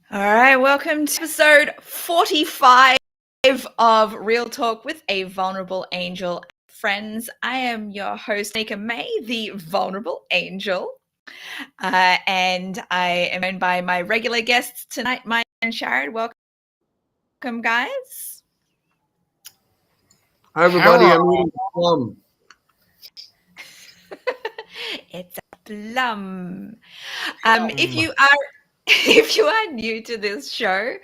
All right, welcome to episode 45 of Real Talk with a Vulnerable Angel. Friends, I am your host, Nika May, the Vulnerable Angel. And I am joined by my regular guests tonight, Mike and Sharon. Welcome, guys. Hi, everybody. I'm eating plum. It's a plum. If you are new to this show,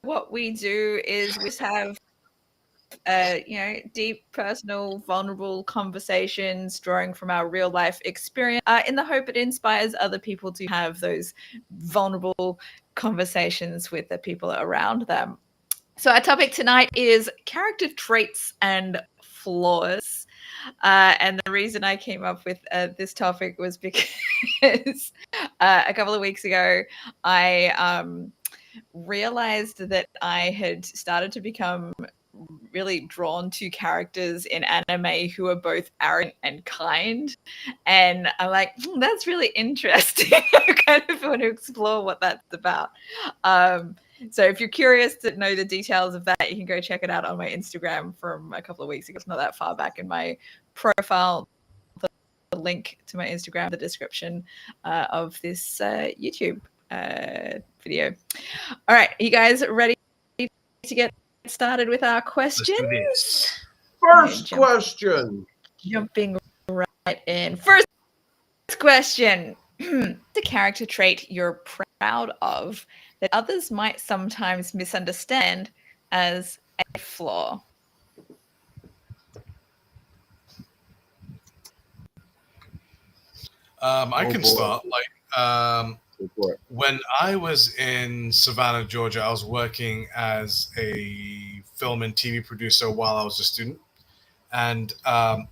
what we do is we just have deep, personal, vulnerable conversations drawing from our real life experience in the hope it inspires other people to have those vulnerable conversations with the people around them. So our topic tonight is character traits and flaws. And the reason I came up with this topic was because a couple of weeks ago, I realized that I had started to become really drawn to characters in anime who are both arrogant and kind. And I'm like, that's really interesting. I kind of want to explore what that's about. So if you're curious to know the details of that, you can go check it out on my Instagram from a couple of weeks ago. It's not that far back in my profile. The link to my Instagram, the description of this YouTube video. All right, you guys ready to get started with our questions? First question. Jumping right in. First question. The character trait you're proud of that others might sometimes misunderstand as a flaw. I can start. When I was in Savannah, Georgia, I was working as a film and TV producer while I was a student. And a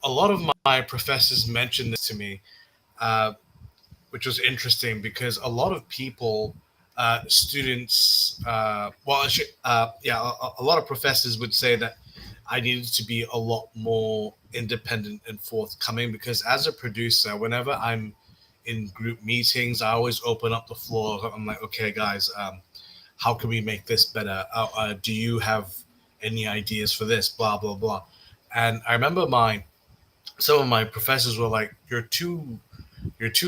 lot of my professors mentioned this to me, which was interesting because a lot of people, students, a lot of professors would say that I needed to be a lot more independent and forthcoming because as a producer, whenever I'm in group meetings, I always open up the floor. I'm like, okay, guys, how can we make this better? Do you have any ideas for this? Blah, blah, blah. And I remember some of my professors were like, you're too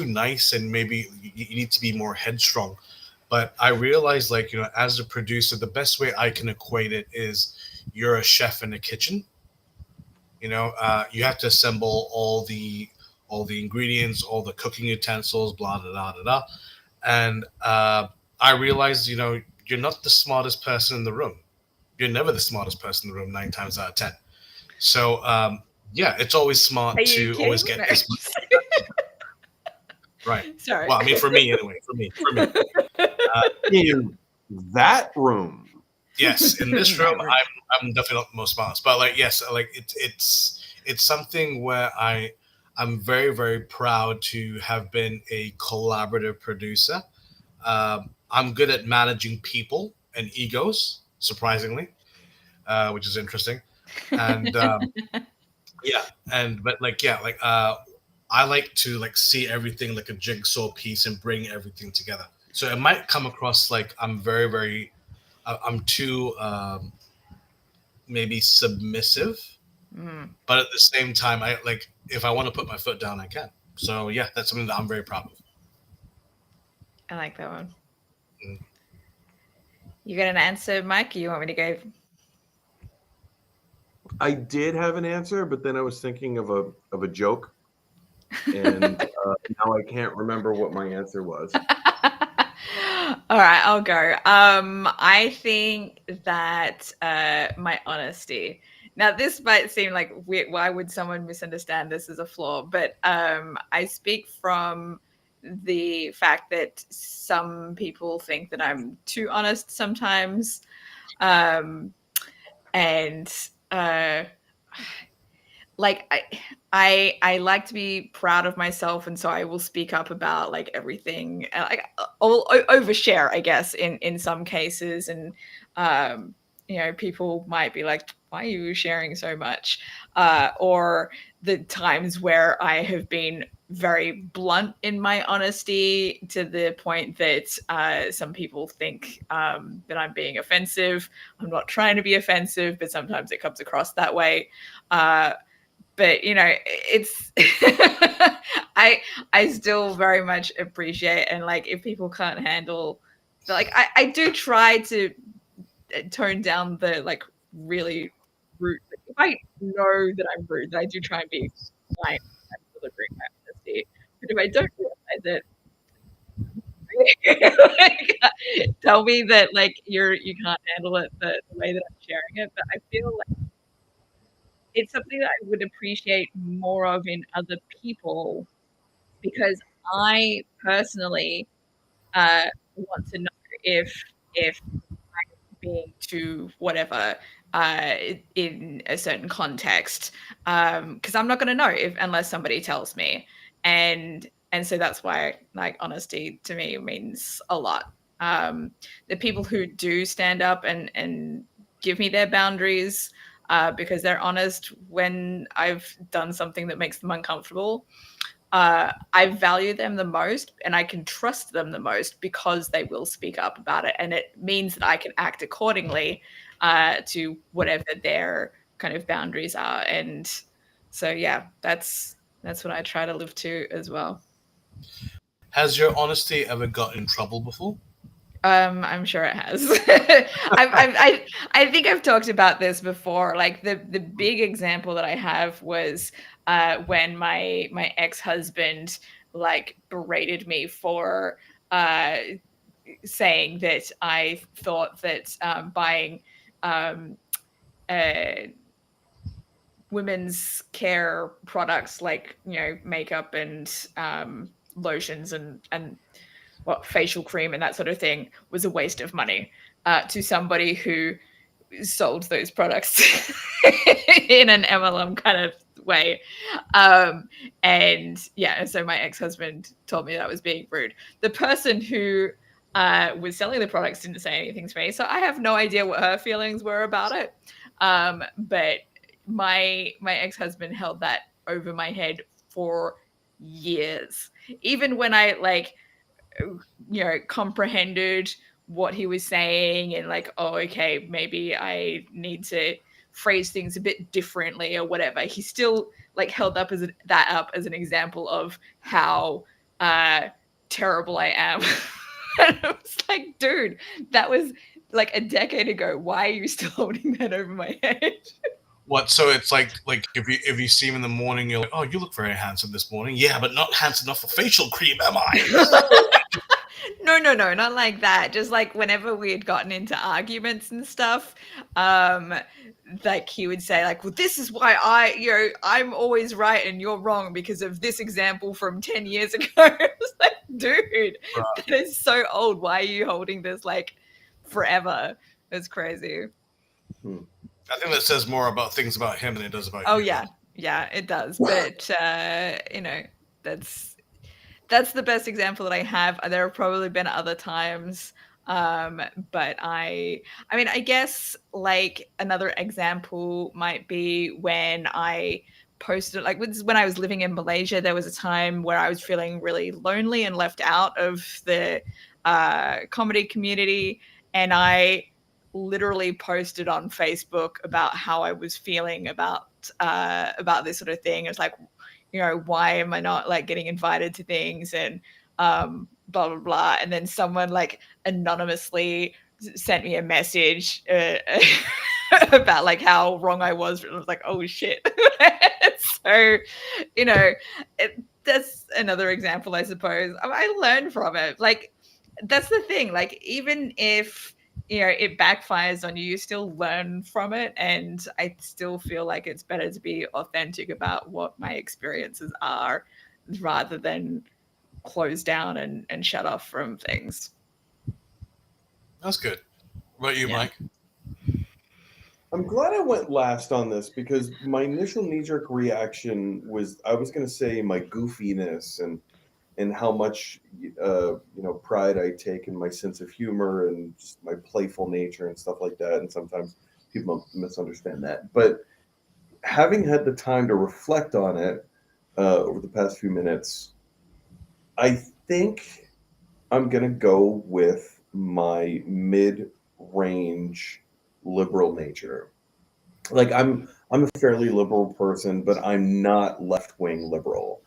nice and maybe you need to be more headstrong. But I realized, as a producer, the best way I can equate it is you're a chef in a kitchen. You have to assemble all the ingredients, all the cooking utensils, blah blah blah blah, blah. And I realized, you're not the smartest person in the room. You're never the smartest person in the room 9 times out of 10. So it's always smart to always get this. Right. Sorry. Well, I mean, for me anyway. For me. In that room. Yes, in this room, I'm definitely not the most smartest, but yes, it's something where I'm very, very proud to have been a collaborative producer. I'm good at managing people and egos, surprisingly, which is interesting. And I like to see everything like a jigsaw piece and bring everything together. So it might come across like I'm very, very, I'm too maybe submissive, but at the same time, I if I want to put my foot down, I can. So yeah, that's something that I'm very proud of. I like that one. You got an answer, Mike? Or you want me to go? I did have an answer, but then I was thinking of a joke, and now I can't remember what my answer was. All right, I'll go. I think that my honesty. Now, this might seem like weird. Why would someone misunderstand this as a flaw? But I speak from the fact that some people think that I'm too honest sometimes, and like I like to be proud of myself, and so I will speak up about like everything. I'll overshare, I guess, in some cases, and people might be like, "Why are you sharing so much?" Or the times where I have been very blunt in my honesty, to the point that some people think that I'm being offensive. I'm not trying to be offensive, but sometimes it comes across that way. But it's I still very much appreciate, and like, if people can't handle, like, I do try to tone down the like really rude. If I know that I'm rude, then I do try and be kind and delivering my honesty. But if I don't realize it, like, tell me that like you can't handle it the way that I'm sharing it. But I feel like it's something that I would appreciate more of in other people, because I personally want to know if being too whatever in a certain context, because I'm not going to know if unless somebody tells me, and so that's why like honesty to me means a lot. The people who do stand up and give me their boundaries because they're honest when I've done something that makes them uncomfortable, I value them the most, and I can trust them the most because they will speak up about it. And it means that I can act accordingly to whatever their kind of boundaries are. And so, yeah, that's what I try to live to as well. Has your honesty ever got in trouble before? I'm sure it has. I think I've talked about this before. Like the big example that I have was when my ex-husband like berated me for saying that I thought that buying um, uh, women's care products like makeup and lotions and what facial cream and that sort of thing was a waste of money to somebody who sold those products in an MLM kind of way. And yeah, so my ex-husband told me that I was being rude. The person who was selling the products didn't say anything to me, so I have no idea what her feelings were about it. But my ex-husband held that over my head for years, even when I like comprehended what he was saying and like, oh, okay, maybe I need to phrase things a bit differently or whatever. He still like held up that up as an example of how terrible I am. And I was like, dude, that was like a decade ago. Why are you still holding that over my head? What? So it's like if you see him in the morning, you're like, oh, you look very handsome this morning. Yeah, but not handsome enough for facial cream, am I? No, not like that. Just like whenever we had gotten into arguments and stuff, like he would say like, well, this is why I'm always right and you're wrong because of this example from 10 years ago. I was like, dude, that is so old. Why are you holding this like forever? It's crazy. I think that says more about things about him than it does about you. Oh yeah, it does. But that's the best example that I have. There have probably been other times, but I mean, I guess like another example might be when I posted, like when I was living in Malaysia, there was a time where I was feeling really lonely and left out of the comedy community, and I literally posted on Facebook about how I was feeling about this sort of thing. It's like, why am I not like getting invited to things and blah blah blah. And then someone like anonymously sent me a message about like how wrong I was. And I was like, oh shit. So that's another example, I suppose. I learned from it. Like, that's the thing. Like, even if it backfires on you, you still learn from it. And I still feel like it's better to be authentic about what my experiences are rather than close down and shut off from things. That's good. What about you, Yeah. Mike? I'm glad I went last on this because my initial knee-jerk reaction was I was going to say my goofiness and how much pride I take in my sense of humor and just my playful nature and stuff like that. And sometimes people misunderstand that. But having had the time to reflect on it, over the past few minutes, I think I'm gonna go with my mid-range liberal nature. Like I'm a fairly liberal person, but I'm not left-wing liberal.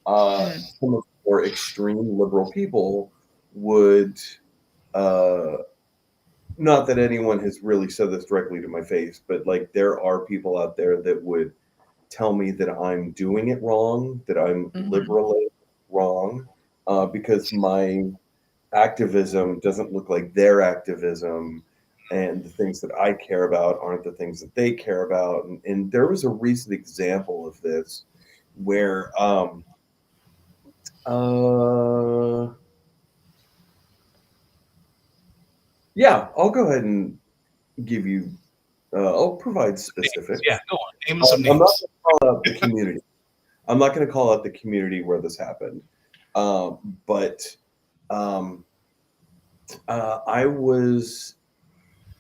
Mm. Some of the more extreme liberal people would uh, not that anyone has really said this directly to my face, but like there are people out there that would tell me that I'm doing it wrong, that I'm Mhm. liberally wrong, because my activism doesn't look like their activism, and the things that I care about aren't the things that they care about. And there was a recent example of this where, uh, yeah, I'll go ahead and give you, I'll provide Names. Yeah, specifics. go on. Name some I'm not names. going to call out the community. I'm not going to call out the community where this happened. But um, I was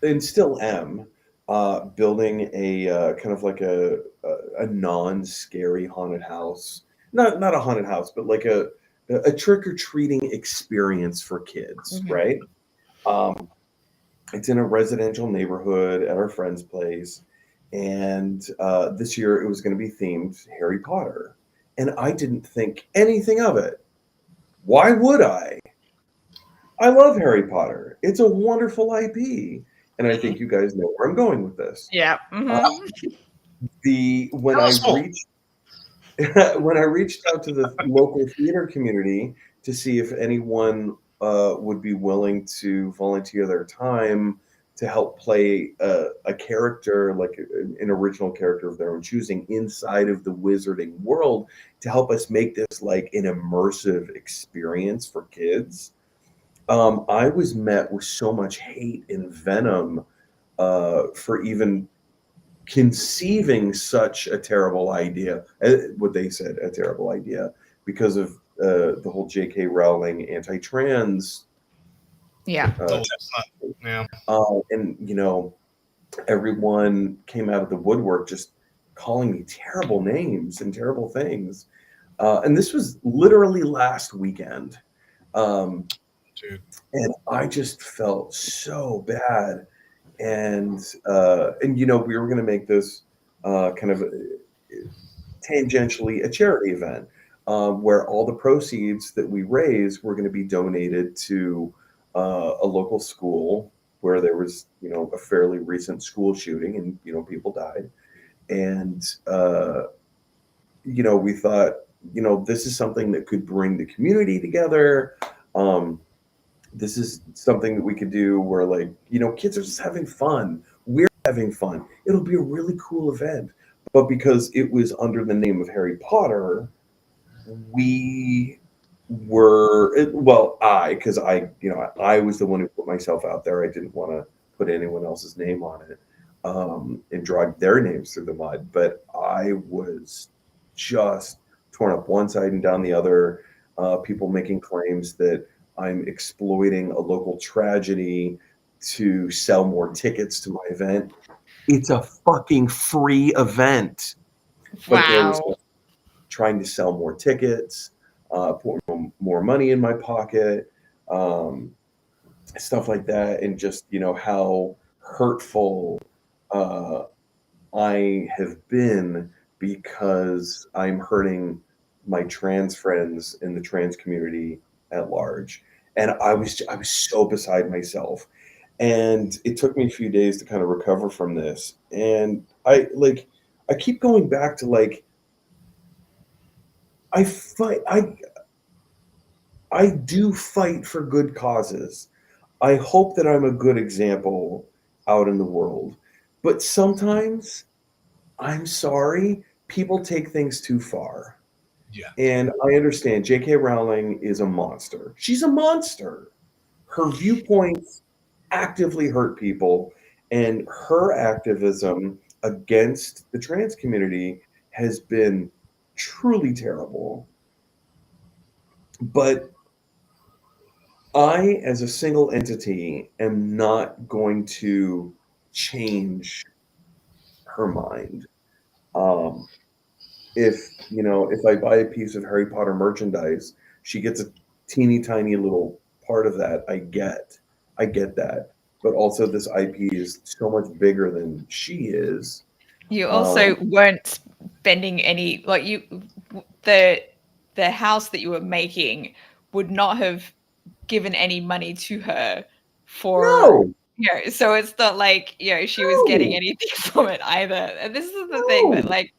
and still am building a kind of like a non-scary haunted house. Not a haunted house, but like a trick-or-treating experience for kids, Mhm. right? Um, it's in a residential neighborhood at our friend's place, and this year it was going to be themed Harry Potter, and I didn't think anything of it. Why would I? I love Harry Potter. It's a wonderful IP, and I Mhm. think you guys know where I'm going with this. Yeah. Uh, Mhm. the when Tell I us more. reached when I reached out to the local theater community to see if anyone would be willing to volunteer their time to help play a character, like an original character of their own choosing, inside of the wizarding world to help us make this like an immersive experience for kids. I was met with so much hate and venom for even conceiving such a terrible idea. What they said, a terrible idea, because of the whole J.K. Rowling anti-trans. Yeah. Uh, Oh, that's not. Yeah. and everyone came out of the woodwork just calling me terrible names and terrible things. And this was literally last weekend. Um, Dude. and I just felt so bad. And we were going to make this kind of tangentially a charity event, where all the proceeds that we raise were going to be donated to a local school where there was a fairly recent school shooting, and people died. And we thought, this is something that could bring the community together. This is something that we could do where, like, kids are just having fun. We're having fun. It'll be a really cool event. But because it was under the name of Harry Potter, we well, because I was the one who put myself out there. I didn't want to put anyone else's name on it, and drag their names through the mud. But I was just torn up one side and down the other. People making claims that I'm exploiting a local tragedy to sell more tickets to my event. It's a fucking free event. But there was Wow. trying to sell more tickets, put more money in my pocket, um, stuff like that, and just how hurtful uh, I have been because I'm hurting my trans friends in the trans community at large. And I was so beside myself. And it took me a few days to kind of recover from this. And I keep going back to like I fight I do fight for good causes. I hope that I'm a good example out in the world. But sometimes, I'm sorry, people take things too far. Yeah. And I understand J.K. Rowling is a monster. She's a monster. Her viewpoints actively hurt people, and her activism against the trans community has been truly terrible. But I, as a single entity, am not going to change her mind. Um, if I buy a piece of Harry Potter merchandise, she gets a teeny tiny little part of that. I get that. But also, this IP is so much bigger than she is. You also Um, weren't spending any like you the the house that you were making would not have given any money to her for no, so it's not like she was getting no, anything from it either. And this is the thing that no. like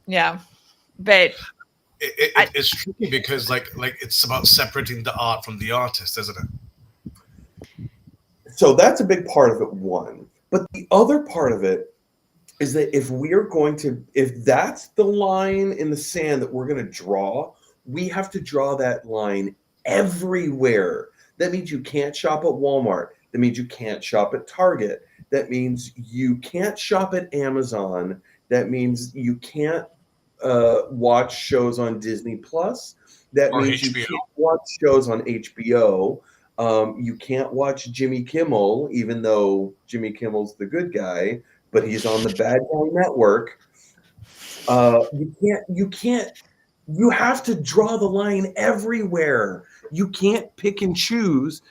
yeah, but I It's tricky because like it's about separating the art from the artist, isn't it? So that's a big part of it, one. But the other part of it is that if that's the line in the sand that we're going to draw, we have to draw that line everywhere. That means you can't shop at Walmart. That means you can't shop at Target. That means you can't shop at Amazon. That means you can't watch shows on Disney Plus. That Or means you HBO. can't watch shows on HBO. You can't watch Jimmy Kimmel, even though Jimmy Kimmel's the good guy, but he's on the bad guy network. You have to draw the line everywhere. You can't pick and choose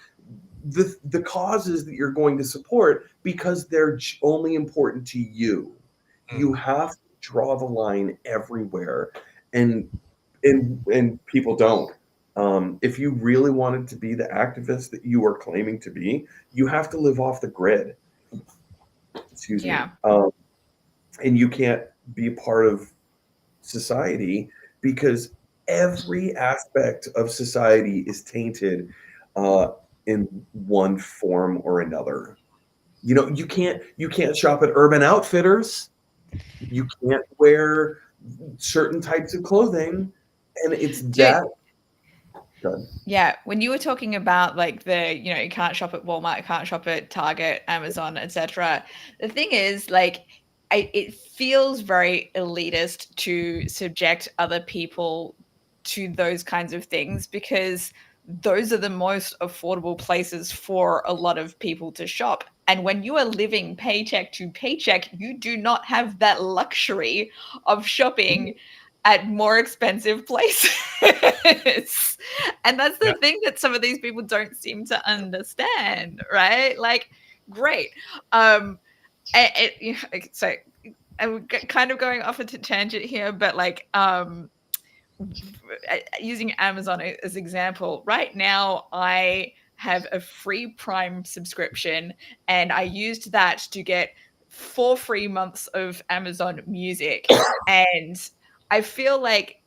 the causes that you're going to support because they're only important to you. You Mm. have to draw the line everywhere, and and people don't. If you really wanted to be the activist that you are claiming to be, you have to live off the grid. Excuse me. yeah. And you can't be a part of society because every aspect of society is tainted in one form or another. You can't shop at Urban Outfitters. You can't wear certain types of clothing, and it's Do that good. Yeah, when you were talking about like you can't shop at Walmart, you can't shop at Target, Amazon, etc. The thing is, like, it feels very elitist to subject other people to those kinds of things because those are the most affordable places for a lot of people to shop. And when you are living paycheck to paycheck, you do not have that luxury of shopping at more expensive places. And that's Yeah. the thing that some of these people don't seem to understand, right? Like, great. So I'm kind of going off a tangent here, but like, using Amazon as example, right now I have a free Prime subscription, and I used that to get 4 free months of Amazon Music, and I feel like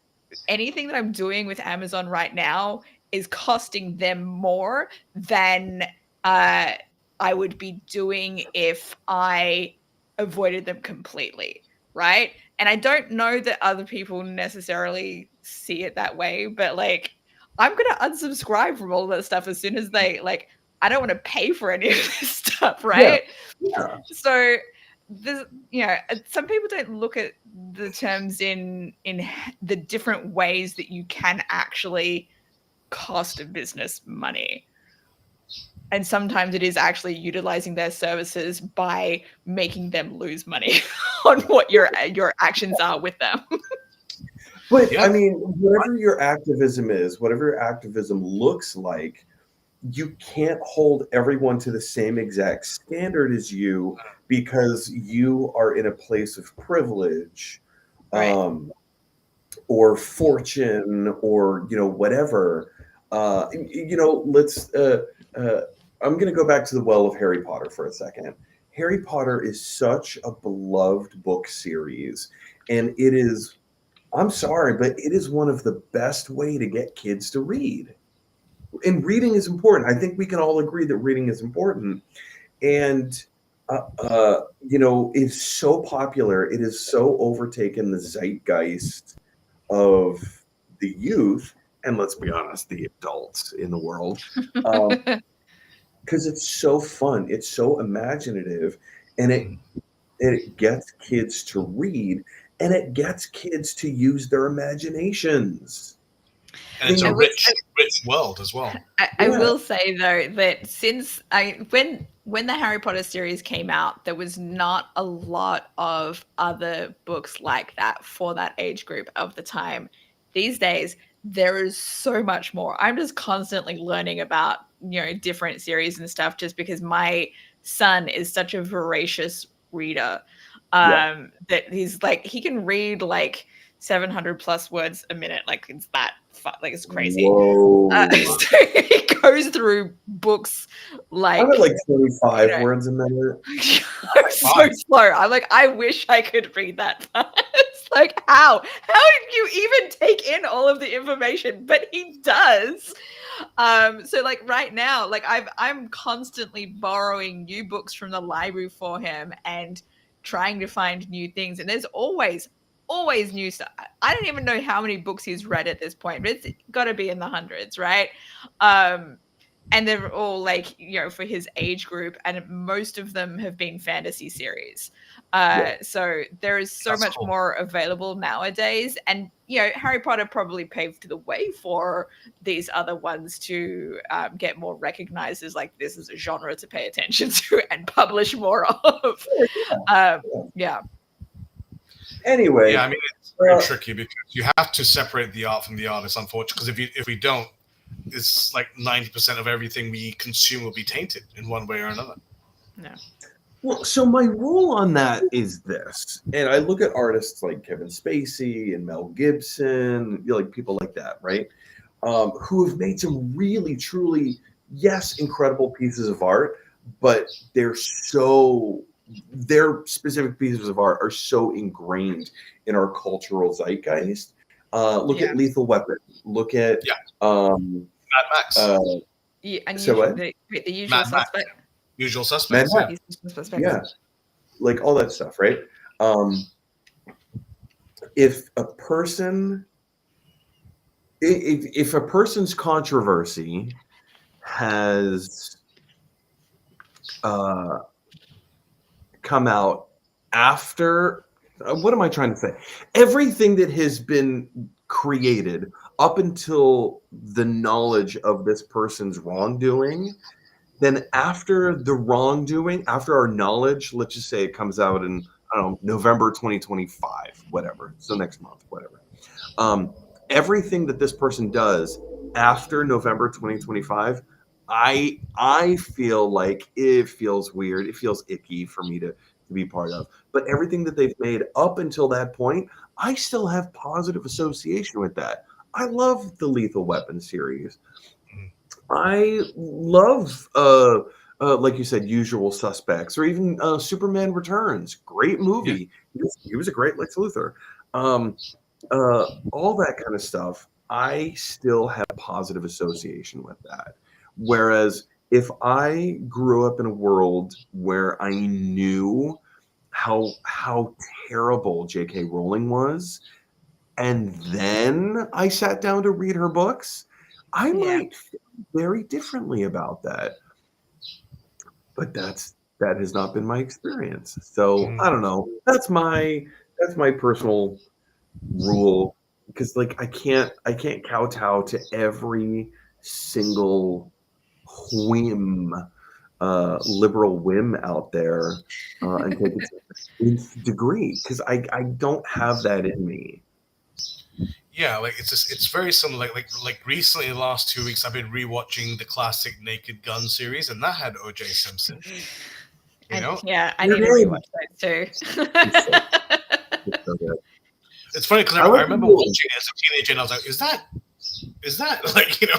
anything that I'm doing with Amazon right now is costing them more than uh, I would be doing if I avoided them completely, right? And I don't know that other people necessarily see it that way, but like I'm gonna unsubscribe from all that stuff as soon as they like. I don't want to pay for any of this stuff, Yeah, right? yeah, So this some people don't look at the terms in the different ways that you can actually cost a business money, and sometimes it is actually utilizing their services by making them lose money on what your actions are with them. but I Yeah. mean, whatever your activism is, whatever your activism looks like, you can't hold everyone to the same exact standard as you because you are in a place of privilege, Right. um, or fortune, or whatever. Let's. I'm going to go back to the well of Harry Potter for a second. Harry Potter is such a beloved book series, and it is. I'm sorry, but it is one of the best way to get kids to read. And reading is important. I think we can all agree that reading is important. And it's so popular. It has so overtaken the zeitgeist of the youth, and let's be honest, the adults in the world, because it's so fun. It's so imaginative, and Mm. it gets kids to read, and it gets kids to use their imaginations. And it's I a will rich world as well. I will say though that when the Harry Potter series came out, there was not a lot of other books like that for that age group of the time. These days, there is so much more. I'm just constantly learning about, different series and stuff just because my son is such a voracious reader. That he can read like 700 plus words a minute. Like it's crazy. Whoa. So he goes through books like I'm at like 25 words a minute. I'm so slow. I'm like, I wish I could read that fast. Like, how did you even take in all of the information? But he does. So like right now, like I'm constantly borrowing new books from the library for him and trying to find new things. And there's always new stuff. I don't even know how many books he's read at this point, but it's got to be in the hundreds, right? And they're all like, for his age group, and most of them have been fantasy series. So there is so much more available nowadays, and Harry Potter probably paved the way for these other ones to get more recognized as like, this is a genre to pay attention to and publish more of. Yeah. Anyway, yeah, I mean, it's very tricky because you have to separate the art from the artist, unfortunately. Because if we don't, it's like 90% of everything we consume will be tainted in one way or another. Yeah. Well, so my rule on that is this, and I look at artists like Kevin Spacey and Mel Gibson, like people like that, right? Who have made some really, truly, yes, incredible pieces of art, but their specific pieces of art are so ingrained in our cultural zeitgeist. Look at Lethal Weapon. Look at Mad Max. And the Usual Mad Max. Suspect. Usual Suspects. Yeah, like all that stuff, right? If a person's controversy has come out after, what am I trying to say? Everything that has been created up until the knowledge of this person's wrongdoing, then after the wrongdoing, after our knowledge, let's just say it comes out in, I don't know, November 2025, whatever. So next month, whatever. Everything that this person does after November 2025, I feel like it feels weird. It feels icky for me to be part of. But everything that they've made up until that point, I still have positive association with that. I love the Lethal Weapon series. I love, like you said, Usual Suspects, or even Superman Returns. Great movie. Yeah. He was a great Lex Luthor. All that kind of stuff, I still have positive association with that. Whereas if I grew up in a world where I knew how terrible J.K. Rowling was, and then I sat down to read her books, I might feel very differently about that. But that has not been my experience. So I don't know. That's my personal rule, because like I can't kowtow to every single liberal whim out there and take it to the nth degree, because I don't have that in me. Yeah, like it's very similar. Like recently, the last 2 weeks, I've been rewatching the classic Naked Gun series, and that had O.J. Simpson. You know? Yeah, I need to rewatch that too. It's so good. It's funny because I remember watching it as a teenager, and I was like, "Is that like, you know?"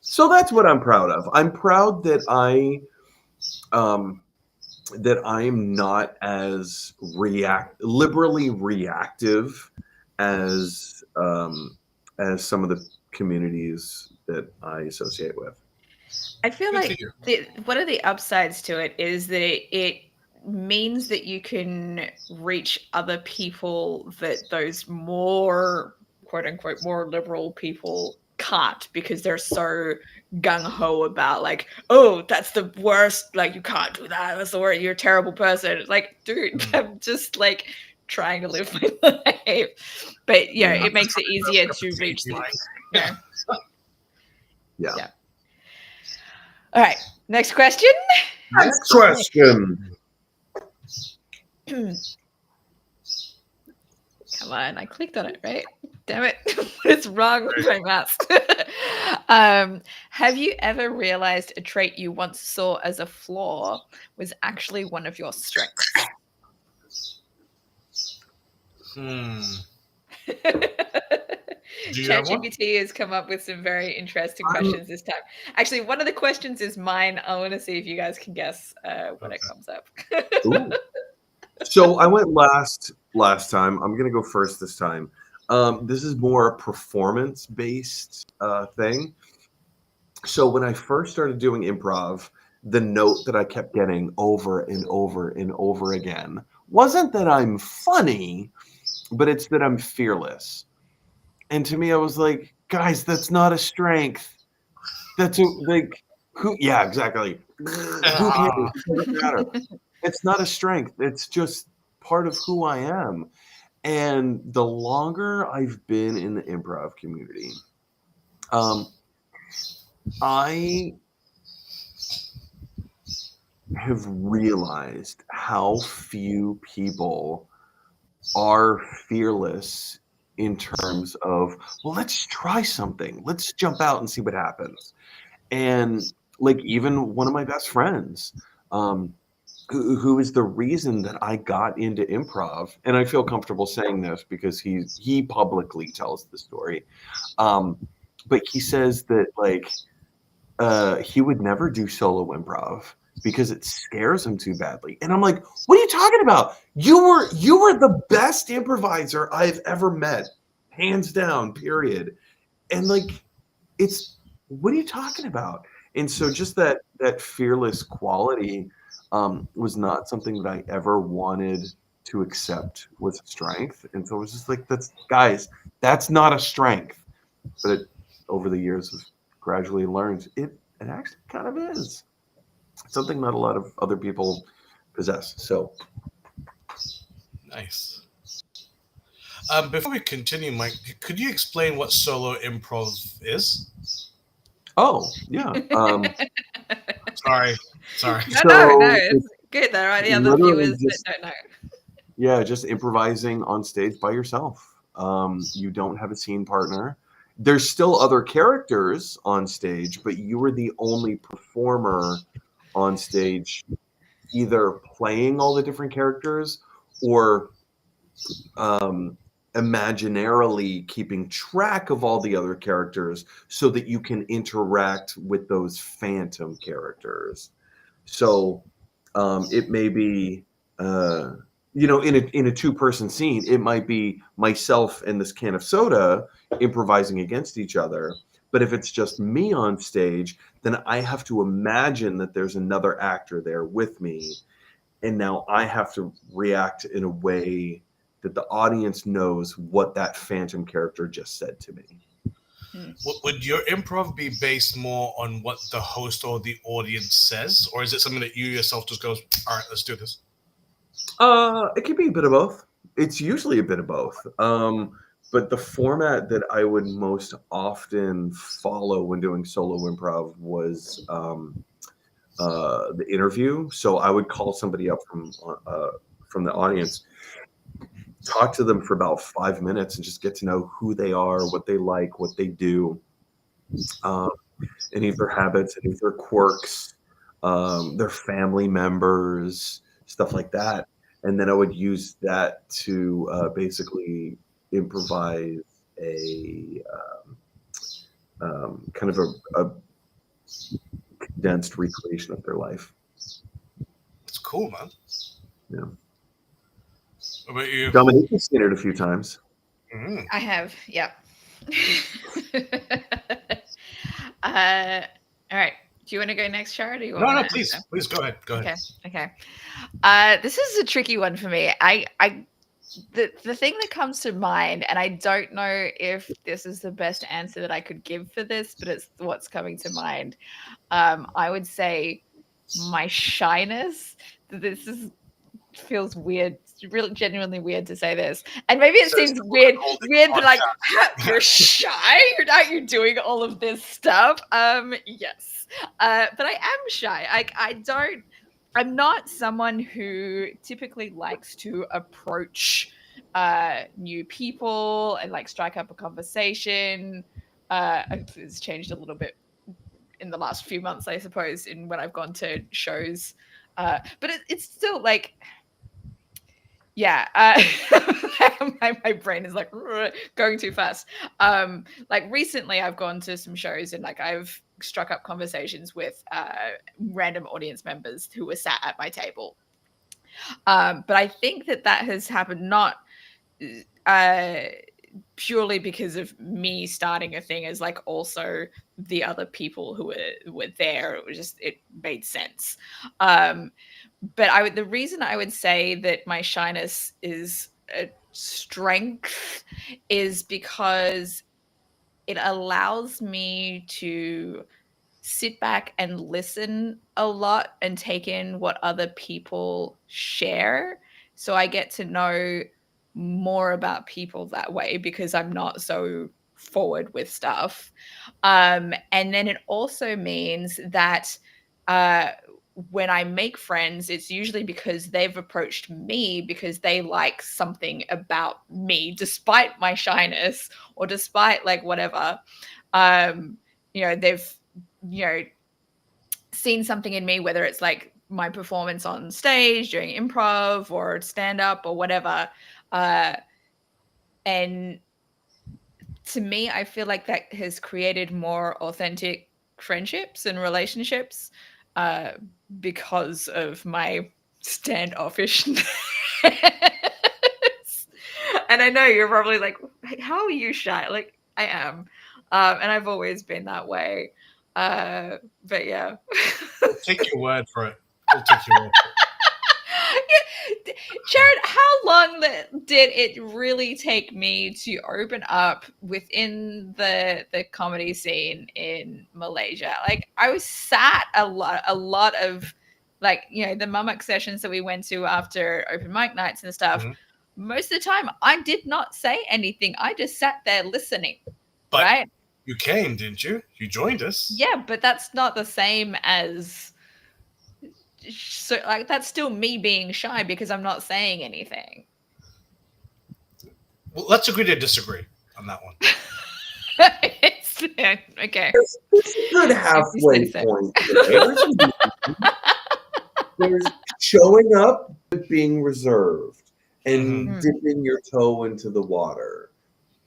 So that's what I'm proud of. I'm proud that I'm not as liberally reactive as some of the communities that I associate with. I feel like one of the upsides to it is that it means that you can reach other people that those more, quote unquote, more liberal people can't, because they're so gung-ho about like, oh, that's the worst, like you can't do that, that's the worst, you're a terrible person. It's like, dude, I'm just like trying to live my life. But it makes it easier to reach this. Yeah. Yeah. All right, next question. Next question. Come on, I clicked on it, right? Damn it. It's wrong with my mouse. Have you ever realized a trait you once saw as a flaw was actually one of your strengths? Do you have one? ChatGPT has come up with some very interesting questions this time. Actually, one of the questions is mine. I want to see if you guys can guess when it comes up. Ooh. So I went last time. I'm gonna go first this time. This is more a performance-based thing. So when I first started doing improv, the note that I kept getting over and over and over again wasn't that I'm funny, but it's that I'm fearless. And to me, I was like, guys, that's not a strength. That's like who? Yeah, exactly. Who cares? It doesn't matter. It's not a strength. It's just part of who I am. And the longer I've been in the improv community, I have realized how few people are fearless in terms of, well, let's try something. Let's jump out and see what happens. And like even one of my best friends, who is the reason that I got into improv, and I feel comfortable saying this because he publicly tells the story. But he says that like he would never do solo improv because it scares him too badly. And I'm like, what are you talking about? You were the best improviser I've ever met, hands down, period. And like, it's what are you talking about? And so just that fearless quality was not something that I ever wanted to accept was a strength. And so it was just like, that's not a strength. But over the years, I've gradually learned it actually kind of is something not a lot of other people possess. So Nice. Before we continue, Mike, could you explain what solo improv is? oh yeah. Sorry. No, it's good. There are the other literally viewers just- that don't know. Yeah, just improvising on stage by yourself. You don't have a scene partner. There's still other characters on stage, but you are the only performer on stage, either playing all the different characters or imaginarily keeping track of all the other characters so that you can interact with those phantom characters. So it may be in a two-person scene, it might be myself and this can of soda improvising against each other. But if it's just me on stage, then I have to imagine that there's another actor there with me, and now I have to react in a way that the audience knows what that phantom character just said to me. Would your improv be based more on what the host or the audience says, or is it something that you yourself just goes, all right, let's do this? It could be a bit of both. It's usually a bit of both. But the format that I would most often follow when doing solo improv was the interview. So I would call somebody up from the audience, talk to them for about 5 minutes, and just get to know who they are, what they like, what they do, any of their habits, any of their quirks, their family members, stuff like that. And then I would use that to basically improvise a kind of a condensed recreation of their life. It's cool, man. Yeah. What about you? Dominique has seen it a few times. Mm. I have, yeah. All right. Do you want to go next, Shara? Do you want No, to please go ahead. Okay. This is a tricky one for me. The thing that comes to mind, and I don't know if this is the best answer that I could give for this, but it's what's coming to mind. I would say my shyness. Feels weird really genuinely weird to say this, and maybe it So seems it's weird, but like podcast. you're shy. You're doing all of this stuff. Yes, but I am shy. I'm not someone who typically likes to approach new people and like strike up a conversation. It's changed a little bit in the last few months, I suppose, in when I've gone to shows. But it's still like, yeah, my brain is like going too fast. Like recently I've gone to some shows and like I've struck up conversations with random audience members who were sat at my table. But I think that has happened not purely because of me starting a thing, as like also the other people who were there. It made sense. But the reason I would say that my shyness is a strength is because it allows me to sit back and listen a lot and take in what other people share. So I get to know more about people that way because I'm not so forward with stuff. And then it also means that when I make friends, it's usually because they've approached me because they like something about me, despite my shyness or despite like whatever. They've seen something in me, whether it's like my performance on stage during improv or stand up or whatever. And to me, I feel like that has created more authentic friendships and relationships because of my standoffishness. And I know you're probably like, how are you shy? Like, I am. And I've always been that way. But yeah. We'll take your word for it. We'll take your word for it. Jared, how long did it really take me to open up within the comedy scene in Malaysia? Like, I was sat a lot of like, the Mumuk sessions that we went to after open mic nights and stuff. Mm-hmm. Most of the time, I did not say anything. I just sat there listening. But right? You came, didn't you? You joined us. Yeah, but that's not the same as. So like that's still me being shy because I'm not saying anything. Well, let's agree to disagree on that one. Okay. It's a good halfway point there. There's showing up but being reserved and dipping your toe into the water.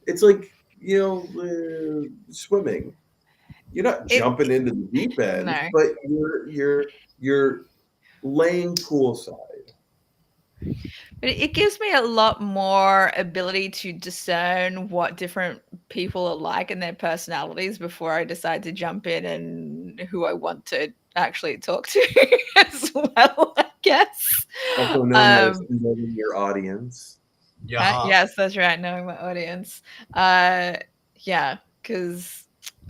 It's like, swimming. You're not jumping into the deep end, no. but you're laying poolside. But it gives me a lot more ability to discern what different people are like and their personalities before I decide to jump in and who I want to actually talk to as well, I guess. Also known as knowing your audience. Yes, that's right. Knowing my audience. Yeah, because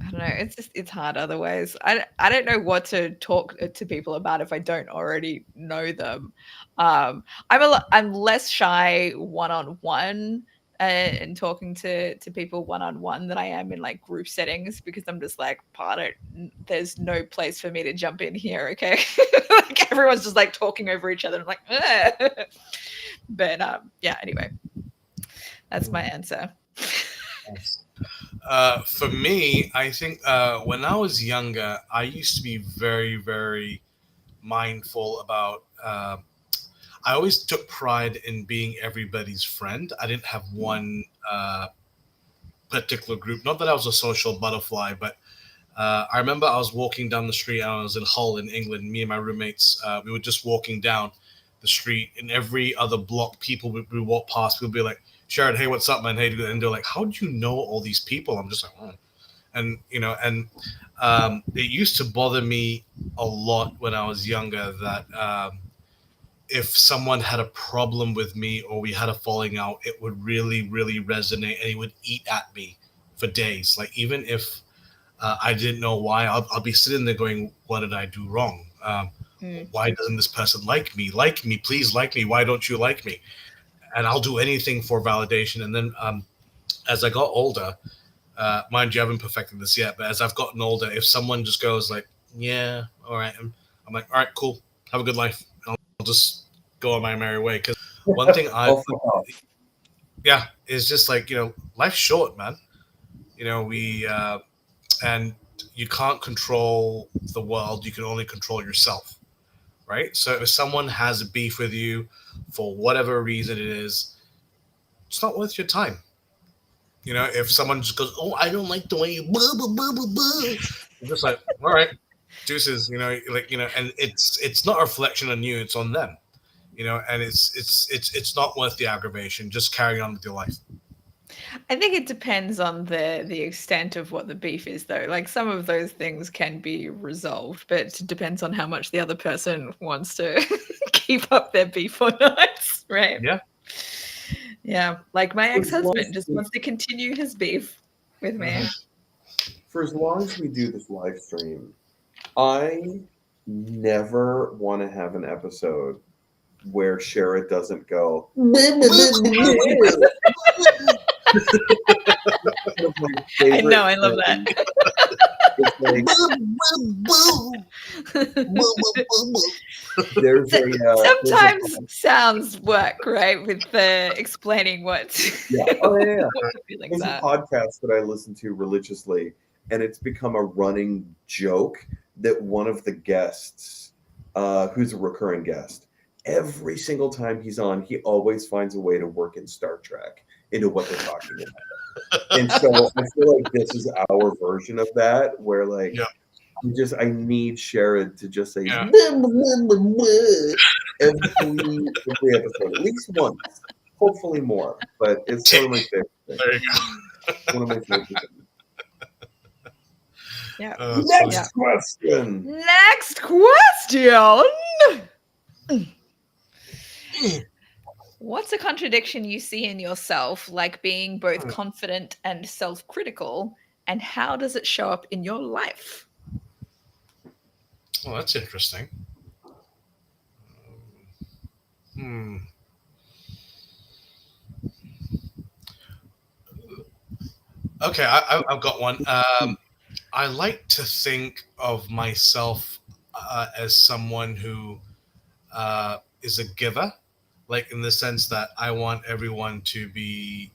I don't know. It's hard otherwise. I don't know what to talk to people about if I don't already know them. I'm less shy one-on-one and talking to people one-on-one than I am in like group settings because I'm just like, there's no place for me to jump in here. Okay, like everyone's just like talking over each other. I'm like, ugh. But yeah. Anyway, that's my answer. For me, I think when I was younger, I used to be very, very mindful about. I always took pride in being everybody's friend. I didn't have one particular group. Not that I was a social butterfly, but I remember I was walking down the street and I was in Hull in England. Me and my roommates, we were just walking down the street. In every other block, people would walk past. We'd be like, Sharon, hey, what's up, man? Hey, and they're like, how do you know all these people? I'm just like, oh. And it used to bother me a lot when I was younger that if someone had a problem with me or we had a falling out, it would really, really resonate and it would eat at me for days. Like even if I didn't know why, I'll be sitting there going, what did I do wrong? Why doesn't this person like me? Like me, please like me. Why don't you like me? and I'll do anything for validation. And then as I got older, mind you, I haven't perfected this yet, but as I've gotten older, if someone just goes like, yeah, all right, I'm like, all right, cool, have a good life. And I'll just go on my merry way. Because one thing is just like, life's short, man. And you can't control the world. You can only control yourself, right? So if someone has a beef with you for whatever reason it is, it's not worth your time. If someone just goes, "Oh, I don't like the way you blah blah blah blah blah," I'm just like, all right, deuces. And it's not a reflection on you; it's on them. And it's not worth the aggravation. Just carry on with your life. I think it depends on the extent of what the beef is, though. Like some of those things can be resolved, but it depends on how much the other person wants to keep up their beef or not, right? Yeah. Yeah, like my ex-husband just wants to continue his beef with me. For as long as we do this live stream, I never want to have an episode where Shara doesn't go. I know, I love that. Sometimes sounds work, right, with the explaining what. Yeah. Oh yeah. There's a podcast that I listen to religiously, and it's become a running joke that one of the guests, who's a recurring guest, every single time he's on, he always finds a way to work in Star Trek into what they're talking about. And so I feel like this is our version of that, where like I need Sherrod to just say every episode, at least once, hopefully more. But it's one of my favorite things. There you go. One of my favorite things. Yeah. Next question. Next question. What's a contradiction you see in yourself, like being both confident and self-critical, and how does it show up in your life? Well, that's interesting. Okay, I've got one. I like to think of myself as someone who is a giver, like in the sense that I want everyone to be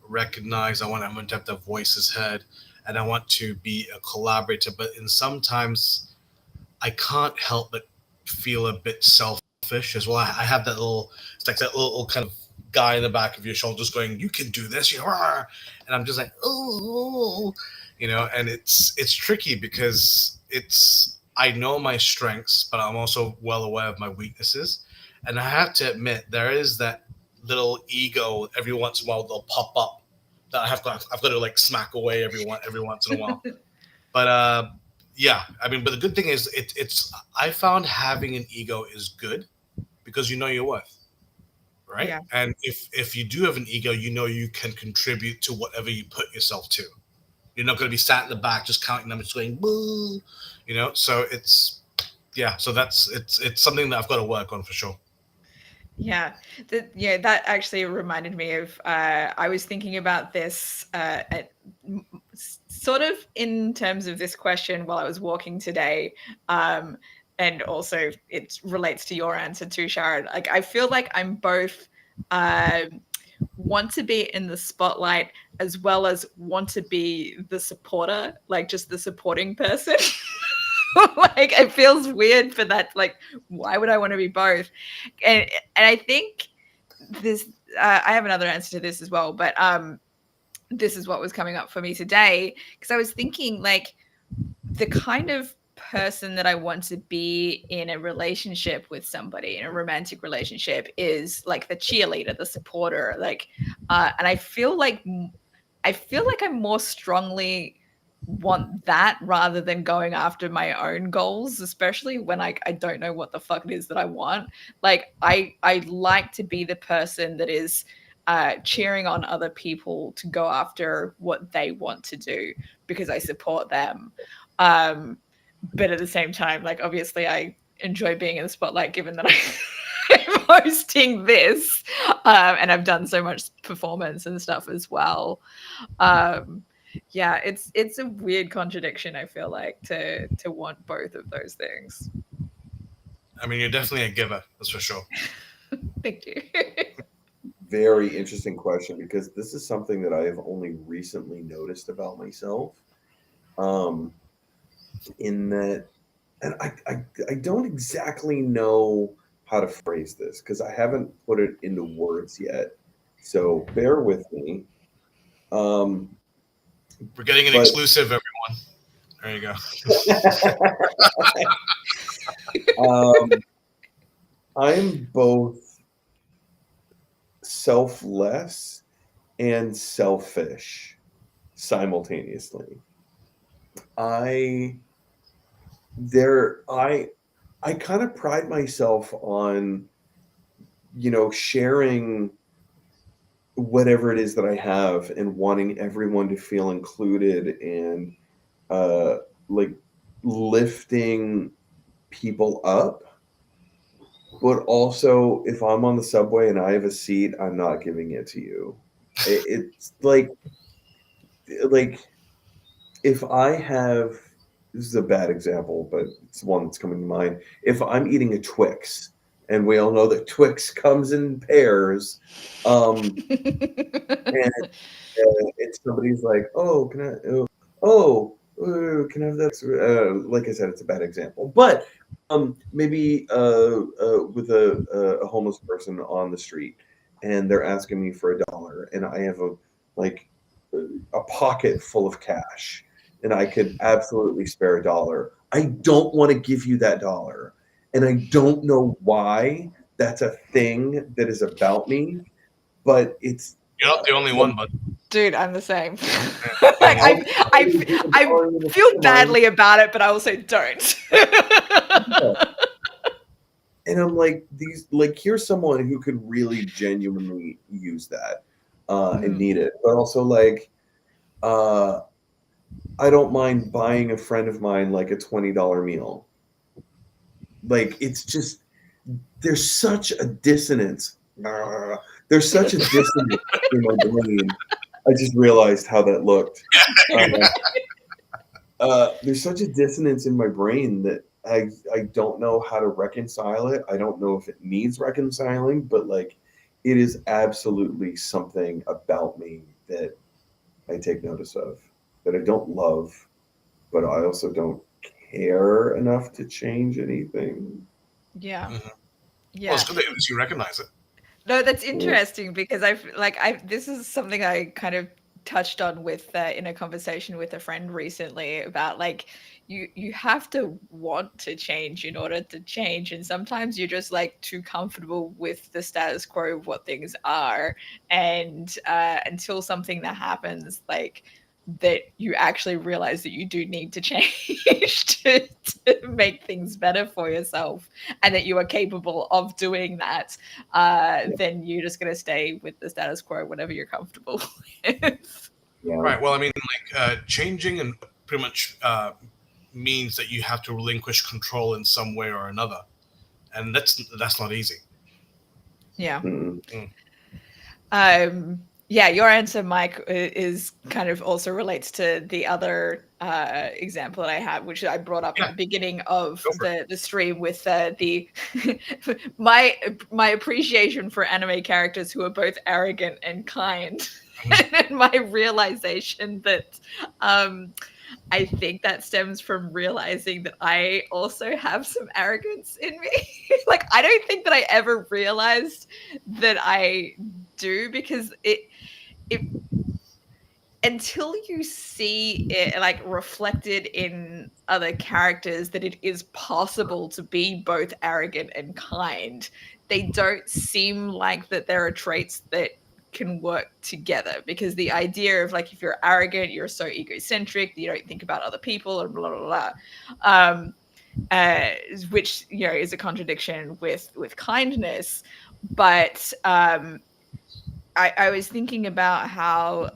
recognized. I want everyone to have their voices heard, and I want to be a collaborator. But sometimes I can't help but feel a bit selfish as well. I have that little, it's like that little kind of guy in the back of your shoulder just going, "You can do this," and I'm just like, "Oh," and it's tricky because I know my strengths, but I'm also well aware of my weaknesses. And I have to admit, there is that little ego every once in a while they'll pop up that I've got to like smack away every once in a while. But but the good thing is it's I found having an ego is good because you know your worth, right? Yeah. And if you do have an ego, you can contribute to whatever you put yourself to. You're not going to be sat in the back just counting numbers, going boo, So it's something that I've got to work on for sure. Yeah, that actually reminded me of. I was thinking about this sort of in terms of this question while I was walking today, and also it relates to your answer too, Sharon. Like I feel like I'm both want to be in the spotlight as well as want to be the supporter, like just the supporting person. Like it feels weird for that. Like, why would I want to be both? And I think this. I have another answer to this as well, but this is what was coming up for me today because I was thinking like the kind of person that I want to be in a relationship with somebody, in a romantic relationship, is like the cheerleader, the supporter. Like, and I feel like I'm more strongly want that rather than going after my own goals, especially when I don't know what the fuck it is that I want. Like I like to be the person that is cheering on other people to go after what they want to do because I support them. But at the same time, like obviously I enjoy being in the spotlight given that I'm hosting this, and I've done so much performance and stuff as well. Yeah, it's a weird contradiction, I feel like, to want both of those things. I mean, you're definitely a giver, that's for sure. Thank you. Very interesting question, because this is something that I have only recently noticed about myself. In that, and I don't exactly know how to phrase this because I haven't put it into words yet. So bear with me. We're getting an But- exclusive, everyone. There you go. I'm both selfless and selfish simultaneously. I kind of pride myself on, sharing whatever it is that I have and wanting everyone to feel included, and like lifting people up. But also, if I'm on the subway and I have a seat, I'm not giving it to you. It's like if I have, this is a bad example, but it's one that's coming to mind. If I'm eating a Twix, and we all know that Twix comes in pairs, and somebody's like, "Oh, can I? Can I have that?" Like I said, it's a bad example, but maybe with a homeless person on the street, and they're asking me for $1, and I have a pocket full of cash, and I could absolutely spare $1. I don't want to give you that $1, and I don't know why that's a thing that is about me, but it's. You're not the only one, but Dude, I'm the same. Like, I feel badly about it, but I also don't. And I'm like, here's someone who could really genuinely use that and need it. But also, I don't mind buying a friend of mine like a $20 meal. Like, it's just, there's such a dissonance. There's such a dissonance in my brain. I just realized how that looked. There's such a dissonance in my brain that I don't know how to reconcile it. I don't know if it needs reconciling, but it is absolutely something about me that I take notice of, that I don't love, but I also don't care enough to change anything. Yeah. Mhm. Yeah. Well, it's good that you recognize it. No, that's interesting because this is something I kind of touched on with in a conversation with a friend recently about you have to want to change in order to change, and sometimes you're just too comfortable with the status quo of what things are, and until something that happens that you actually realize that you do need to change to make things better for yourself, and that you are capable of doing that, then you're just going to stay with the status quo, whatever you're comfortable with. Yeah. Right. Well, I mean, changing and pretty much means that you have to relinquish control in some way or another, and that's not easy. Yeah. Mm-hmm. Yeah, your answer, Mike, is kind of also relates to the other example that I have, which I brought up at the beginning of the stream with the my appreciation for anime characters who are both arrogant and kind, and my realization that I think that stems from realizing that I also have some arrogance in me. I don't think that I ever realized that I do, because it until you see it reflected in other characters that it is possible to be both arrogant and kind, they don't seem like that there are traits that can work together, because the idea of if you're arrogant, you're so egocentric that you don't think about other people and blah blah blah, which is a contradiction with kindness. But I was thinking about how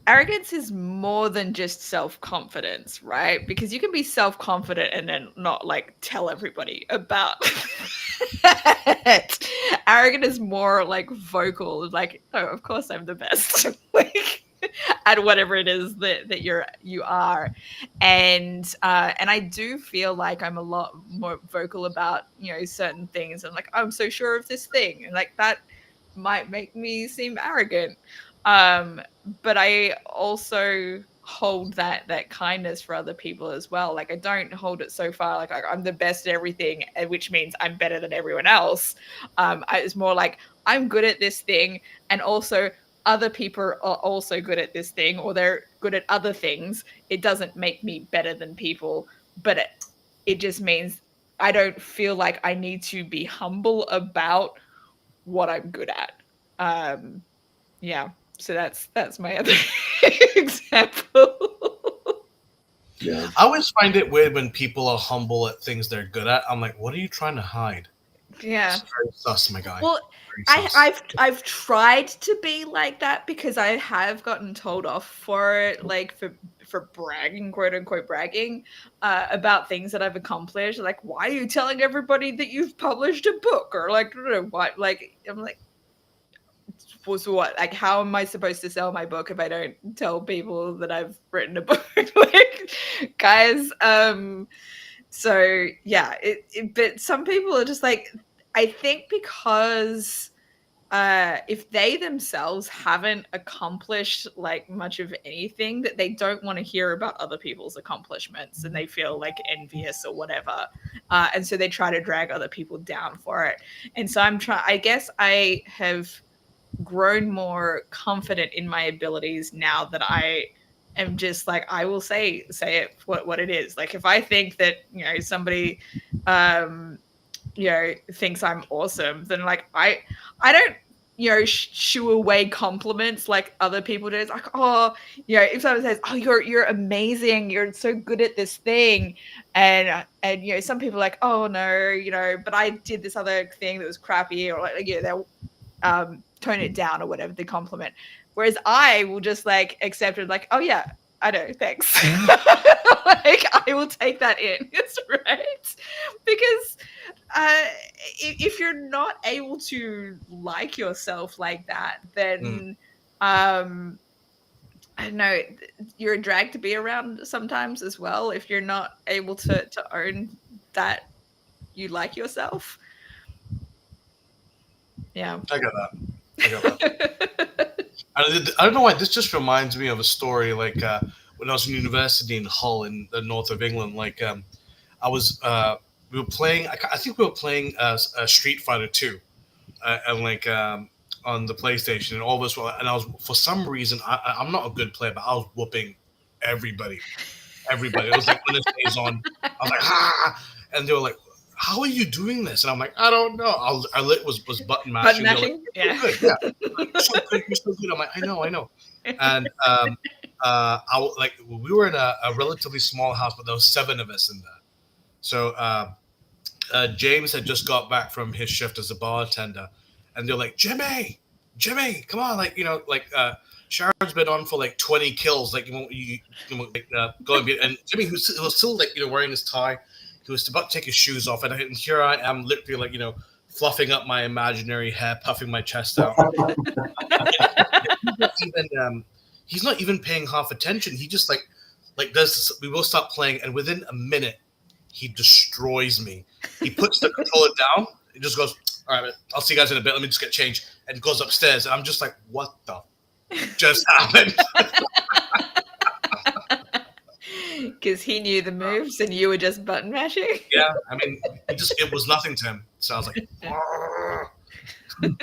arrogance is more than just self-confidence, right? Because you can be self-confident and then not tell everybody about Arrogant is more like vocal, like, oh, of course I'm the best. Like at whatever it is that you are. And I do feel like I'm a lot more vocal about, certain things. I'm like, I'm so sure of this thing. And like that might make me seem arrogant. But I also hold that kindness for other people as well. Like I don't hold it so far like I'm the best at everything, which means I'm better than everyone else. It's more like I'm good at this thing, and also other people are also good at this thing, or they're good at other things. It doesn't make me better than people, but it just means I don't feel like I need to be humble about what I'm good at. Yeah. So that's my other example. Yeah. I always find it weird when people are humble at things they're good at. I'm like, what are you trying to hide? Yeah. It's very sus, my guy. Well, Very sus. I've tried to be like that because I have gotten told off for it, like for bragging, quote unquote bragging, about things that I've accomplished. Like, why are you telling everybody that you've published a book? Or like, I don't know what. Like, I'm like, was what? Like, how am I supposed to sell my book if I don't tell people that I've written a book? Like, guys, so yeah, but some people are just like, I think because if they themselves haven't accomplished like much of anything, that they don't want to hear about other people's accomplishments, and they feel like envious or whatever, and so they try to drag other people down for it. And so I guess I have grown more confident in my abilities now that I am just like, I will say it what it is. Like if I think that somebody thinks I'm awesome, then like I don't shoo away compliments like other people do. It's like, oh, if someone says, oh, you're amazing, you're so good at this thing, and some people are like, oh no, but I did this other thing that was crappy, or like they'll tone it down or whatever, the compliment. Whereas I will just like accept it, like, oh yeah, I know, thanks. Like I will take that in. It's right. Because if you're not able to like yourself like that, then I don't know, you're a drag to be around sometimes as well, if you're not able to own that you like yourself. Yeah. I got that. I don't know why this just reminds me of a story like when I was in university in Hull in the north of England. Like I was we were playing. I think we were playing Street Fighter 2, and like on the PlayStation, and all of us were. And I was, for some reason, I'm not a good player, but I was whooping everybody. Everybody. It was like when it stays on. I was like, ah, and they were like, how are you doing this? And I'm like, I don't know. I was button mashing. Button mashing? Like, yeah. Good, yeah. You're so good. You're so good. I'm like, I know. And like we were in a relatively small house, but there was 7 of us in there. So James had just got back from his shift as a bartender, and they're like, Jimmy, come on, like Sharon's been on for like 20 kills, like go and be. And Jimmy, who was still like wearing his tie, he was about to take his shoes off, and here I am, literally like fluffing up my imaginary hair, puffing my chest out. He's not even paying half attention. He just like does this. We will stop playing, and within a minute, he destroys me. He puts the controller down. He just goes, all right, I'll see you guys in a bit. Let me just get changed. And goes upstairs. And I'm just like, what the just happened? Because he knew the moves and you were just button mashing. Yeah, I mean, it was nothing to him. So I was like,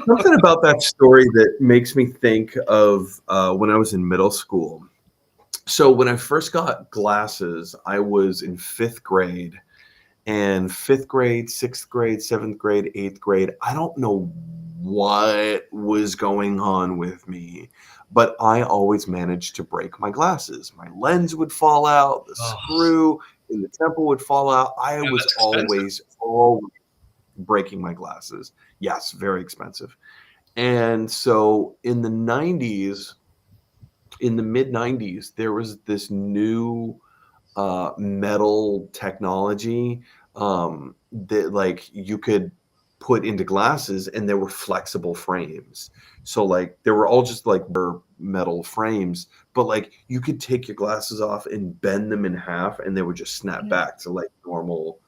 something about that story that makes me think of when I was in middle school. So when I first got glasses, I was in 5th grade. And 5th grade, 6th grade, 7th grade, 8th grade, I don't know what was going on with me, but I always managed to break my glasses. My lens would fall out, the screw in the temple would fall out. I was always breaking my glasses. Yes, very expensive. And so in the 90s, in the mid 90s, there was this new metal technology that like you could put into glasses, and there were flexible frames. So like they were all just like metal frames, but like you could take your glasses off and bend them in half, and they would just snap back to like normal,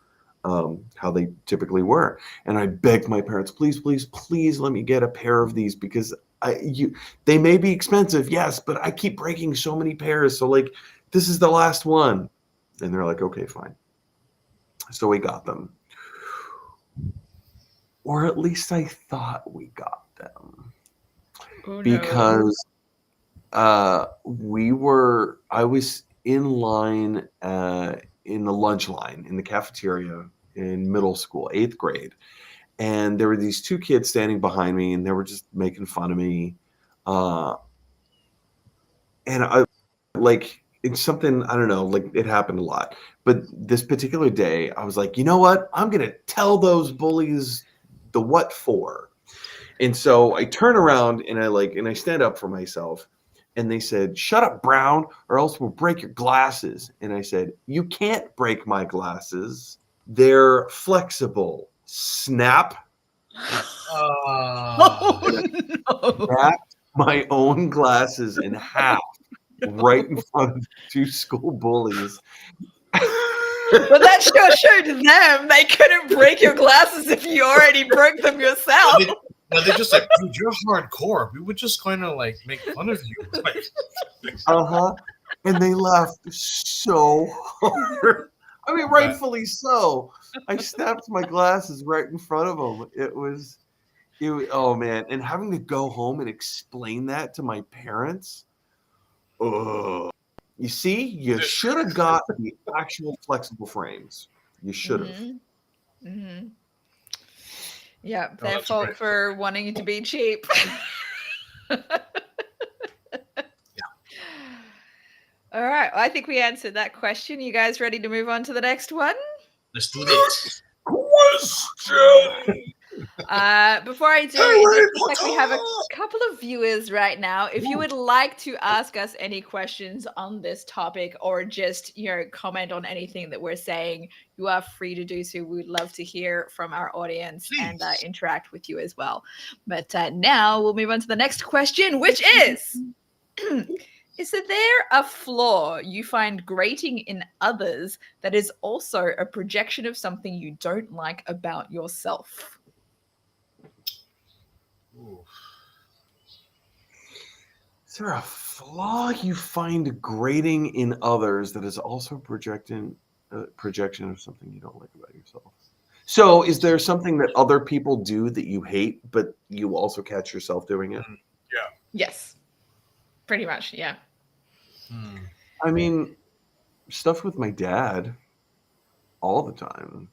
how they typically were. And I begged my parents, please, please, please let me get a pair of these, because they may be expensive, yes, but I keep breaking so many pairs. So like this is the last one. And they're like, okay, fine. So we got them. Or at least I thought we got them. Oh, because I was in line, in the lunch line in the cafeteria in middle school, 8th grade. And there were these two kids standing behind me, and they were just making fun of me. And I, like, it's something, I don't know, like it happened a lot. But this particular day, I was like, you know what? I'm going to tell those bullies the what for. And so I turn around and I stand up for myself. And they said, shut up, Brown, or else we'll break your glasses. And I said, you can't break my glasses. They're flexible. Snap. Oh, no. Snapped my own glasses in half right in front of 2 school bullies. But that sure showed them they couldn't break your glasses if you already broke them yourself. They're just like, dude, you're hardcore. We would just kind of like make fun of you. Like, And they laughed so hard. I mean, rightfully so. I snapped my glasses right in front of them. It was, oh man. And having to go home and explain that to my parents. Ugh. You see, you should have got the actual flexible frames. You should have. Mm-hmm. Mm-hmm. Yeah, their fault for wanting to be cheap. All right, well, I think we answered that question. You guys ready to move on to the next one? Let's do this. Question. Before I do, it looks like we have a couple of viewers right now. If you would like to ask us any questions on this topic, or just comment on anything that we're saying, you are free to do so. We would love to hear from our audience and interact with you as well. But now we'll move on to the next question, which is: is there a flaw you find grating in others that is also a projection of something you don't like about yourself? Ooh. Is there a flaw you find grating in others that is also projection of something you don't like about yourself? So is there something that other people do that you hate, but you also catch yourself doing it? Yeah. Yes. Pretty much, yeah. I mean, stuff with my dad all the time.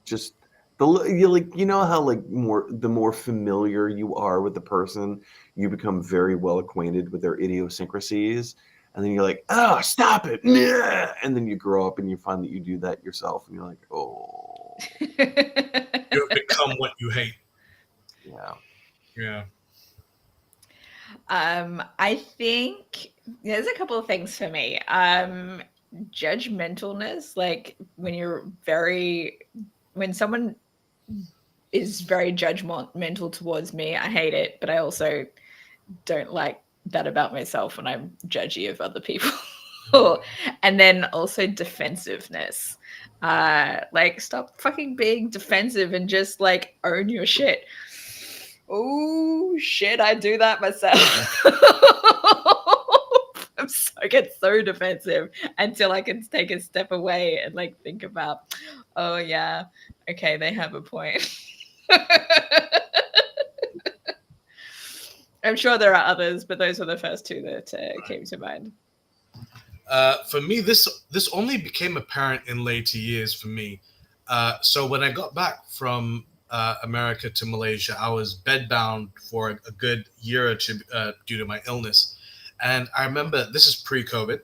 Just you know how like the more familiar you are with the person, you become very well acquainted with their idiosyncrasies, and then you're like, oh, stop it, and then you grow up and you find that you do that yourself, and you're like, oh. You become what you hate. Yeah. I think there's a couple of things for me. Judgmentalness, like when someone is very judgmental towards me, I hate it, but I also don't like that about myself when I'm judgy of other people. And then also defensiveness. Like, stop fucking being defensive and just like own your shit. Oh shit, I do that myself. I get so defensive until I can take a step away and like think about, oh yeah, okay, they have a point. I'm sure there are others, but those were the first two that came to mind. For me, this only became apparent in later years for me. So when I got back from America to Malaysia, I was bedbound for a good year or two due to my illness. And I remember, this is pre-COVID,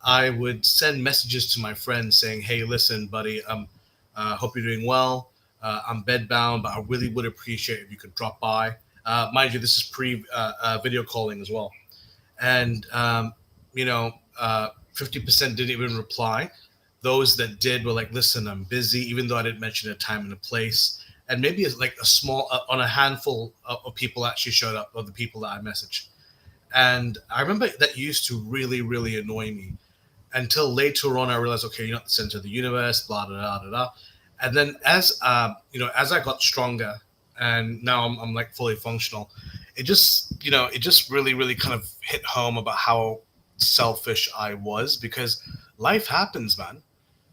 I would send messages to my friends saying, hey, listen, buddy, hope you're doing well. I'm bedbound, but I really would appreciate if you could drop by. Mind you, this is pre-video calling as well. And, 50% didn't even reply. those that did were like, listen, I'm busy, even though I didn't mention a time and a place. And maybe it's like a small, on a handful of people actually showed up, of the people that I messaged. And I remember that used to really, really annoy me until later on I realized, okay, you're not the center of the universe, blah, blah, blah, blah, blah. And then as, as I got stronger and now I'm like fully functional, it just, it just really, really kind of hit home about how selfish I was, because life happens, man.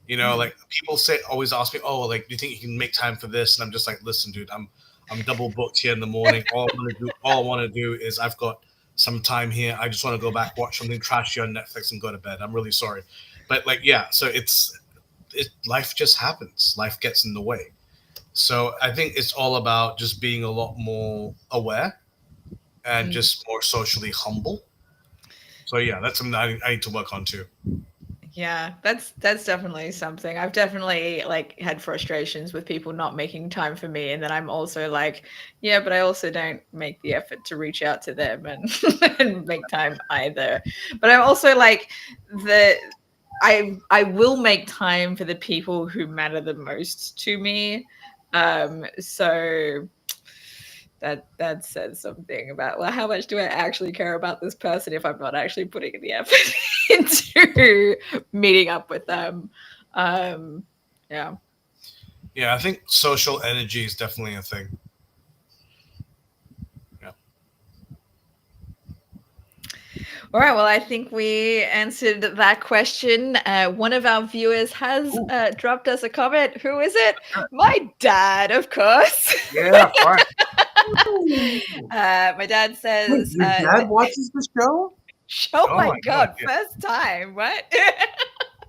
Like people always ask me, oh, like, do you think you can make time for this? And I'm just like, listen, dude, I'm double booked here in the morning. All I want to do is I've got some time here. I just want to go back, watch something trashy on Netflix and go to bed. I'm really sorry. But like, yeah, so life just happens. Life gets in the way. So I think it's all about just being a lot more aware and just more socially humble. So yeah, that's something that I need to work on too. Yeah, that's definitely something. I've definitely like had frustrations with people not making time for me, and then I'm also like, yeah, but I also don't make the effort to reach out to them and and make time either. But I'm also like I will make time for the people who matter the most to me. So that says something about, well, how much do I actually care about this person if I'm not actually putting in the effort into meeting up with them. Yeah. Yeah, I think social energy is definitely a thing. Yeah. All right. Well, I think we answered that question. One of our viewers has dropped us a comment. Who is it? My dad, of course. Yeah, right. My dad says. Wait, your dad watches the show? Oh my God, yeah. first time. What?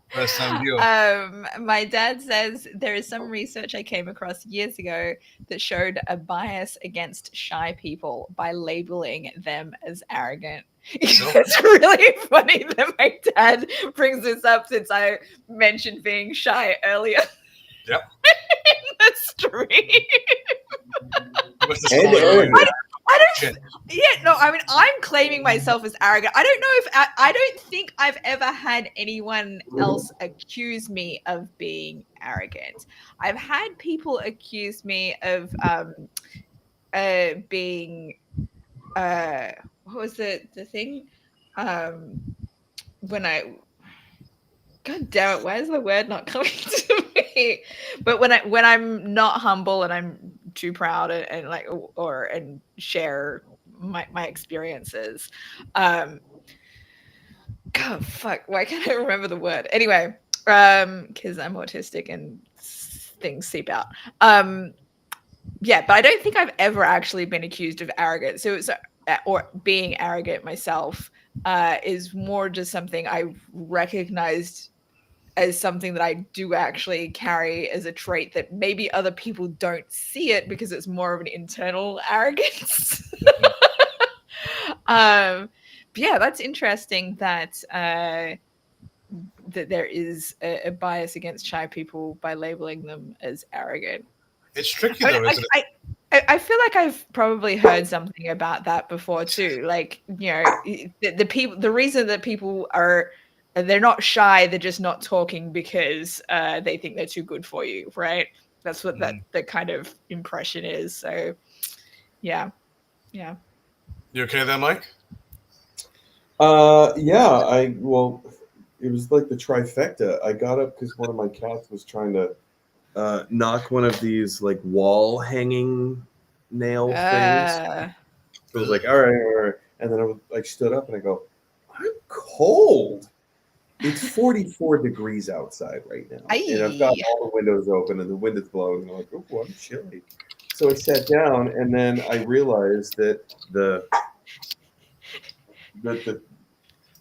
First time viewer. My dad says there is some research I came across years ago that showed a bias against shy people by labeling them as arrogant. Sure. It's really funny that my dad brings this up since I mentioned being shy earlier. Yep. In the stream. What's the story? I mean, I'm claiming myself as arrogant. I don't know if I don't think I've ever had anyone else accuse me of being arrogant. I've had people accuse me of being what was the thing? When I God damn it, why is the word not coming to me? But when I'm not humble and I'm too proud and like and share my experiences. God fuck, why can't I remember the word? Anyway, because I'm autistic and things seep out. Yeah, but I don't think I've ever actually been accused of arrogance. So it's or being arrogant myself is more just something I recognized as something that I do actually carry as a trait that maybe other people don't see it because it's more of an internal arrogance. But yeah, that's interesting that that there is a bias against shy people by labeling them as arrogant. It's tricky though, isn't it? I feel like I've probably heard something about that before too. Like, the reason that people they're not shy, they're just not talking because they think they're too good for you, right? That's what that kind of impression is. So, yeah. You okay there, Mike? Yeah. Well, it was like the trifecta. I got up because one of my cats was trying to knock one of these like wall hanging nail things. So I was like, all right. And then I stood up and I go, I'm cold. It's 44 degrees outside right now. And I've got all the windows open and the wind is blowing. And I'm like, oh, I'm chilly. So I sat down and then I realized that the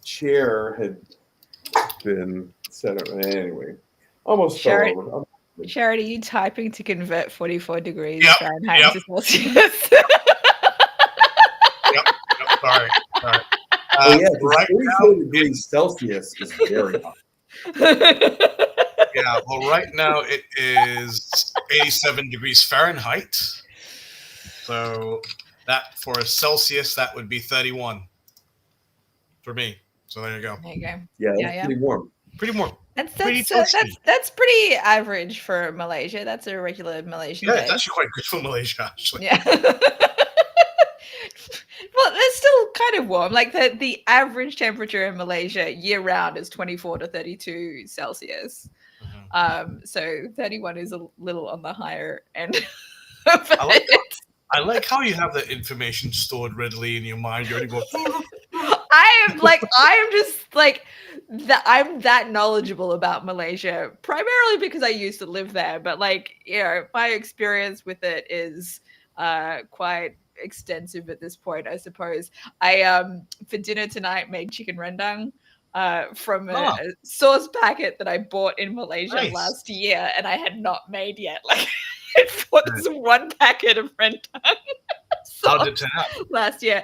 chair had been set up. Anyway, almost fell over. Charity, you typing to convert 44 degrees Yep, Fahrenheit to Celsius? Yep. Sorry. Oh yeah, right 44 degrees Celsius is very hot. Yeah, well, right now it is 87 degrees Fahrenheit. So that for a Celsius, that would be 31 for me. So there you go. There you go. Yeah, pretty warm. Pretty warm. That's Pretty that's tasty. that's pretty average for Malaysia. That's a regular Malaysian Yeah, day. it's actually quite good for Malaysia, actually. Yeah. Well, it's still kind of warm. Like the average temperature in Malaysia year round is 24 to 32 Celsius. So 31 is a little on the higher end of I like it. I like how you have that information stored readily in your mind. You already go, I am just like that. I'm that knowledgeable about Malaysia primarily because I used to live there. But like, my experience with it is quite extensive at this point, I suppose. I for dinner tonight made chicken rendang from oh, a sauce packet that I bought in Malaysia nice. last year, and I had not made yet. Like, I bought this one packet of rendang. How did it turn out? Last year.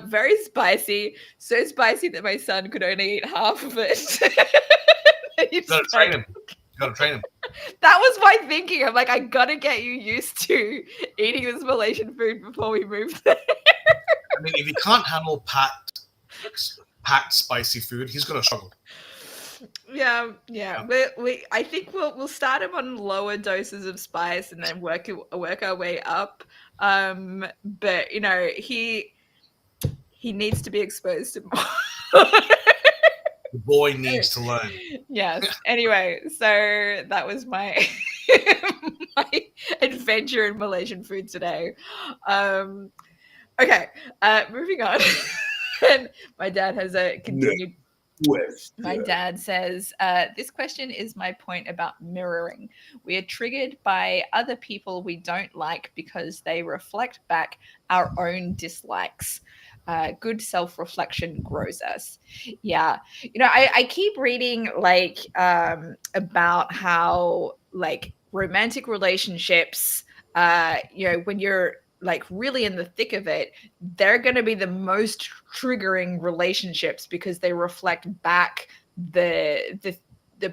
Very spicy. So spicy that my son could only eat half of it. You gotta train him. You gotta train him. That was my thinking. I'm like, I gotta get you used to eating this Malaysian food before we move there. I mean, if he can't handle packed spicy food, he's gonna struggle. Yeah. I think we'll start him on lower doses of spice and then work our way up. But he needs to be exposed to more. The boy needs to learn. Yes. Anyway, so that was my my adventure in Malaysian food today. Okay, moving on. And my dad has a continued. My dad says, this question is my point about mirroring. We are triggered by other people we don't like because they reflect back our own dislikes. Good self-reflection grows us. Yeah. I keep reading about how romantic relationships, when you're really in the thick of it, they're going to be the most triggering relationships because they reflect back the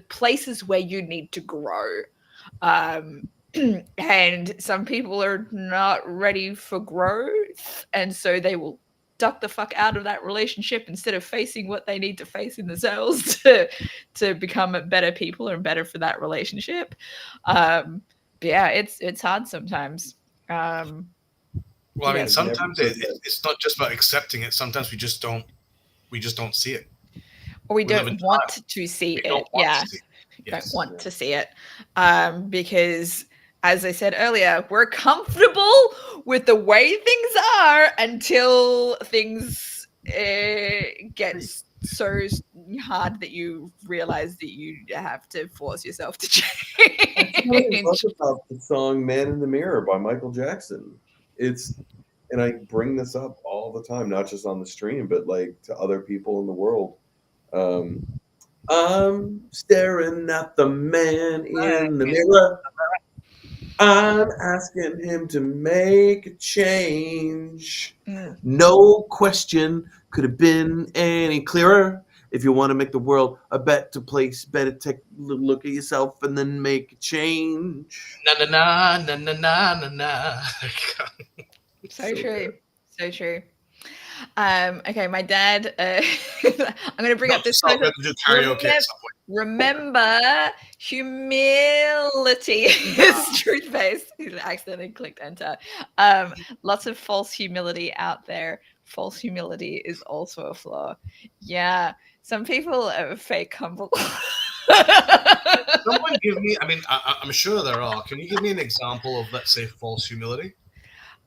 places where you need to grow. And some people are not ready for growth, and so they will duck the fuck out of that relationship instead of facing what they need to face in themselves to become better people and better for that relationship. But yeah, it's hard sometimes. Well, I mean, sometimes it's not just about accepting it. Sometimes we just don't see it, or we don't want to see it. Yeah, don't want to see it, because, as I said earlier, we're comfortable with the way things are until things get so hard that you realize that you have to force yourself to change. I love about the song "Man in the Mirror" by Michael Jackson. And I bring this up all the time, not just on the stream, but like to other people in the world. I'm staring at the man in the mirror. I'm asking him to make a change. No question could have been any clearer. If you want to make the world a better place, better take a look at yourself and then make a change. Na na na na na na na. So true. So true. Okay, my dad. I'm going to bring up this. Remember, humility is truth-based. He accidentally clicked enter. Lots of false humility out there. False humility is also a flaw. Yeah, some people are fake humble. Someone give me. I mean, I'm sure there are. Can you give me an example of, let's say, false humility?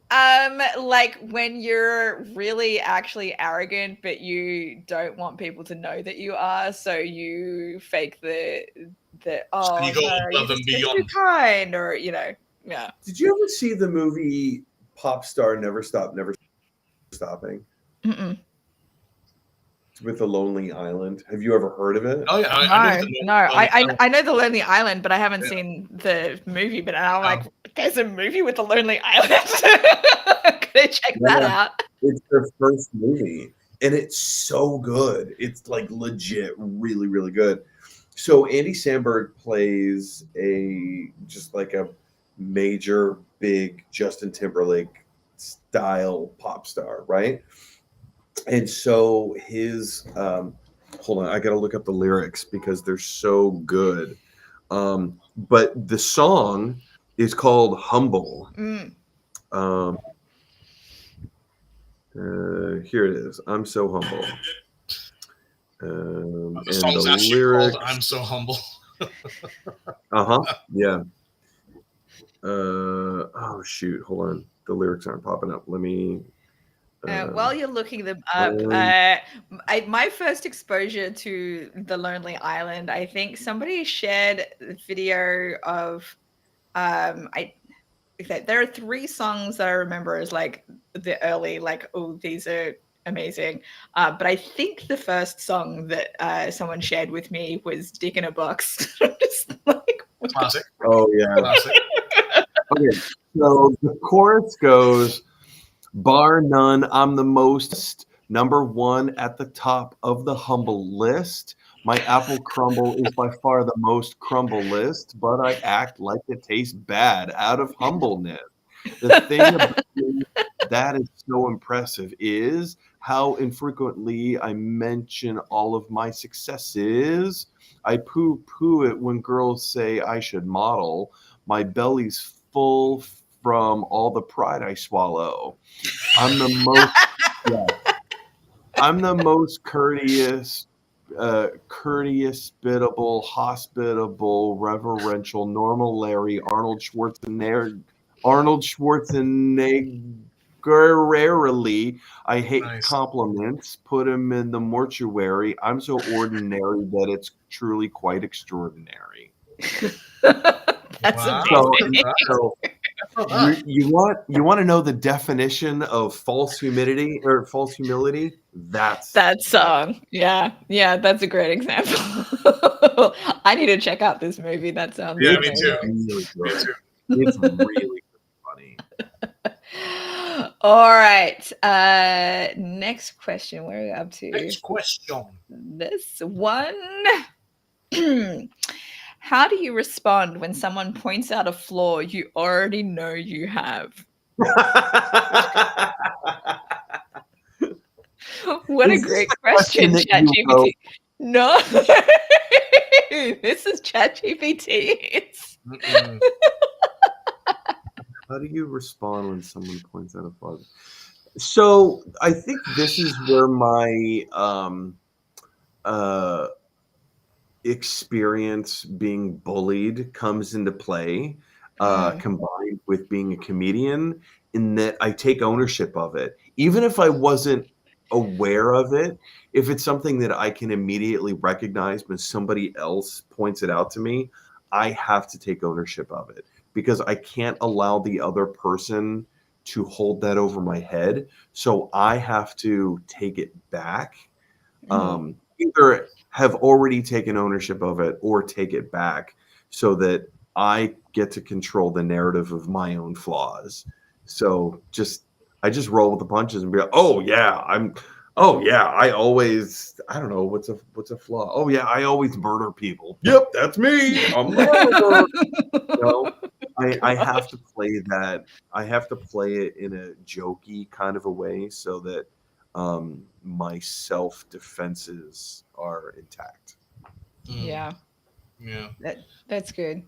Like when you're really actually arrogant, but you don't want people to know that you are, so you fake the so you go above and beyond, too kind, or yeah. Did you ever see the movie Pop Star Never Stop, Never Stopping? Mm-mm. With the Lonely Island. Have you ever heard of it? Oh yeah, I know the Lonely Island, but I haven't seen the movie. But I'm like, there's a movie with the Lonely Island. Gonna check that out. It's their first movie, and it's so good. It's like legit, really, really good. So Andy Samberg plays just like a major, big Justin Timberlake style pop star, right? And so his hold on, I gotta look up the lyrics because they're so good. But the song is called Humble. Mm. Um, here it is. I'm so humble. The And song's the actually lyrics. called "I'm So Humble." Yeah. Oh shoot, hold on. The lyrics aren't popping up. Let me. While you're looking them up, my first exposure to The Lonely Island, I think somebody shared a video of there are 3 songs that I remember as like the early, like, oh, these are amazing. But I think the first song that someone shared with me was Dick in a Box. Just like, Classic. Oh yeah. Classic. Okay. So the chorus goes, bar none, I'm the most number one at the top of the humble list. My apple crumble is by far the most crumble list, but I act like it tastes bad out of humbleness. The thing about me that is so impressive is how infrequently I mention all of my successes. I poo-poo it when girls say I should model. My belly's full from all the pride I swallow. I'm the most, yeah, I'm the most courteous, biddable, hospitable, reverential, normal Larry, Arnold Schwarzeneggerly. I hate Nice. compliments. Put him in the mortuary. I'm so ordinary that it's truly quite extraordinary. that's Wow. amazing. So you want to know the definition of false humility or false humility? That's That song. Yeah. Yeah, that's a great example. I need to check out this movie. That sounds Yeah, amazing. me too. really Me good. too. It's really funny. All right. Next question. Where are we up to? Next question. This one. How do you respond when someone points out a flaw you already know you have? What a Is this great the question, that you ChatGPT. wrote? No, this is ChatGPT. Mm-mm. How do you respond when someone points out a flaw? So I think this is where my uh, experience being bullied comes into play, combined with being a comedian, in that I take ownership of it. Even if I wasn't aware of it, if it's something that I can immediately recognize when somebody else points it out to me, I have to take ownership of it because I can't allow the other person to hold that over my head. So I have to take it back. Either have already taken ownership of it or take it back so that I get to control the narrative of my own flaws. So I just roll with the punches and be like, I always, I don't know, what's a flaw? Oh yeah, I always murder people. Yep, that's me. I'm the murderer. No, I have to play that. I have to play it in a jokey kind of a way so that my self defenses are intact. Yeah, Yeah. that's good.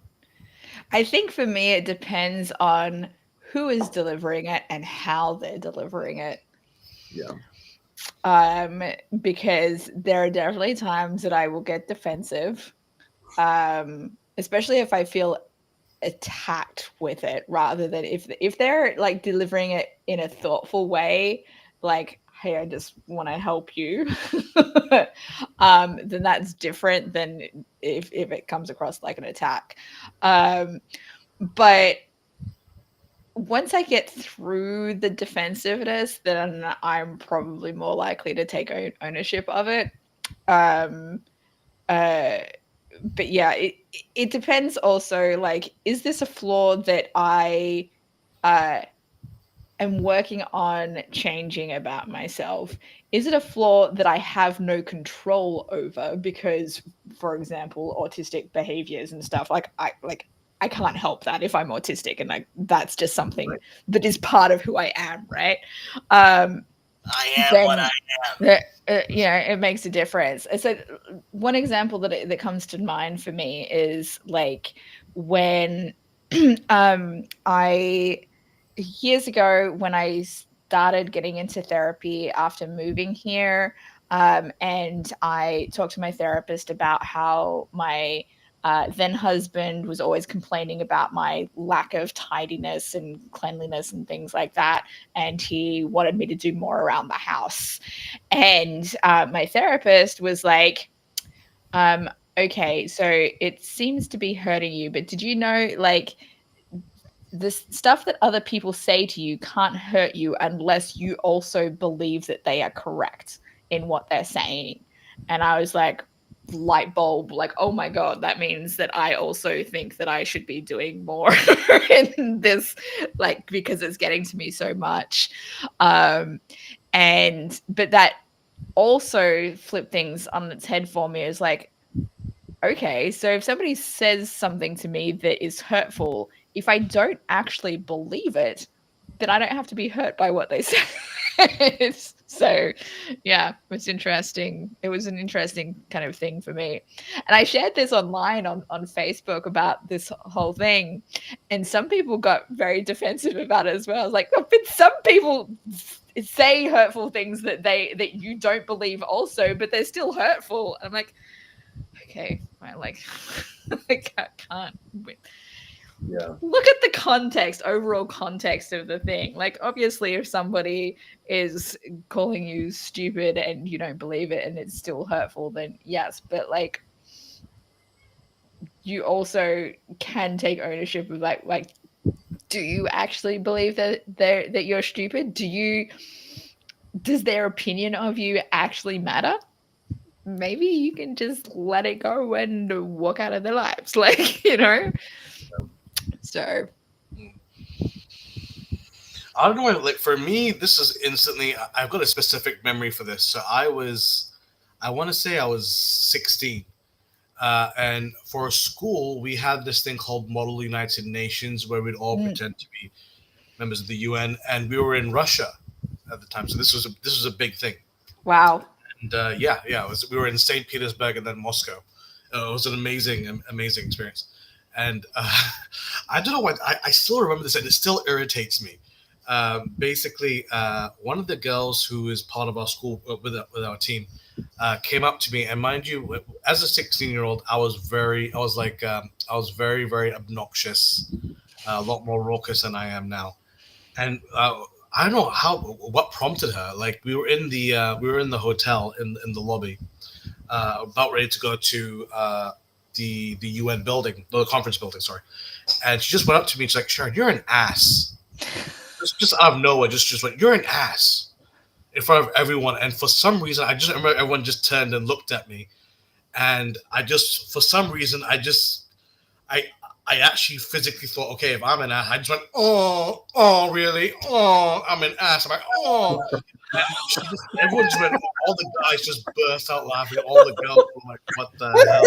I think for me, it depends on who is delivering it and how they're delivering it. Yeah. Because there are definitely times that I will get defensive, especially if I feel attacked with it, rather than if they're like delivering it in a thoughtful way, like, hey, I just want to help you. Then that's different than if it comes across like an attack. But once I get through the defensiveness, then I'm probably more likely to take ownership of it. Um, uh, but yeah, it depends also. Like, is this a flaw that I uh, am working on changing about myself? Is it a flaw that I have no control over because, for example, autistic behaviors and stuff? I can't help that if I'm autistic, and like that's just something Right. that is part of who I am, right? Um, I am what I then am. it makes a difference. So one example that comes to mind for me is like when I years ago when I started getting into therapy after moving here, and I talked to my therapist about how my then husband was always complaining about my lack of tidiness and cleanliness and things like that, and he wanted me to do more around the house. And my therapist was like, okay, so it seems to be hurting you, but did you know, like, this stuff that other people say to you can't hurt you unless you also believe that they are correct in what they're saying. And I was like, light bulb, like, oh my God, that means that I also think that I should be doing more in this, like, because it's getting to me so much. But that also flipped things on its head for me. Is like, okay, so if somebody says something to me that is hurtful, if I don't actually believe it, then I don't have to be hurt by what they say. So, yeah, it's interesting. It was an interesting kind of thing for me. And I shared this online on Facebook about this whole thing. And some people got very defensive about it as well. I was like, oh, but some people say hurtful things that you don't believe also, but they're still hurtful. And I'm like, okay, I like I can't Yeah. look at the context, overall context of the thing. Like, obviously, if somebody is calling you stupid and you don't believe it and it's still hurtful, then yes, but like, you also can take ownership of like, do you actually believe that you're stupid? Does their opinion of you actually matter? Maybe you can just let it go and walk out of their lives, like, So I don't know. Like for me, this is instantly. I've got a specific memory for this. So I want to say I was 16, and for school we had this thing called Model United Nations, where we'd all pretend to be members of the UN, and we were in Russia at the time. So this was a big thing. wow. And we were in St. Petersburg and then Moscow. It was an amazing experience. And I don't know why I still remember this, and it still irritates me. Basically, one of the girls who is part of our school with our team came up to me, and mind you, as a 16-year-old, I was very very obnoxious, a lot more raucous than I am now, and I don't know what prompted her. Like we were in the hotel in the lobby, about ready to go to the UN building, the conference building, sorry. And she just went up to me. She's like, "Sharon, you're an ass." Just out of nowhere, just went, "You're an ass," in front of everyone. And for some reason, I just remember everyone just turned and looked at me, and for some reason, I I actually physically thought, okay, if I'm an ass, I just went, oh, really? Oh, I'm an ass. I'm like, oh. And everyone just went, all the guys just burst out laughing. All the girls were like, what the hell?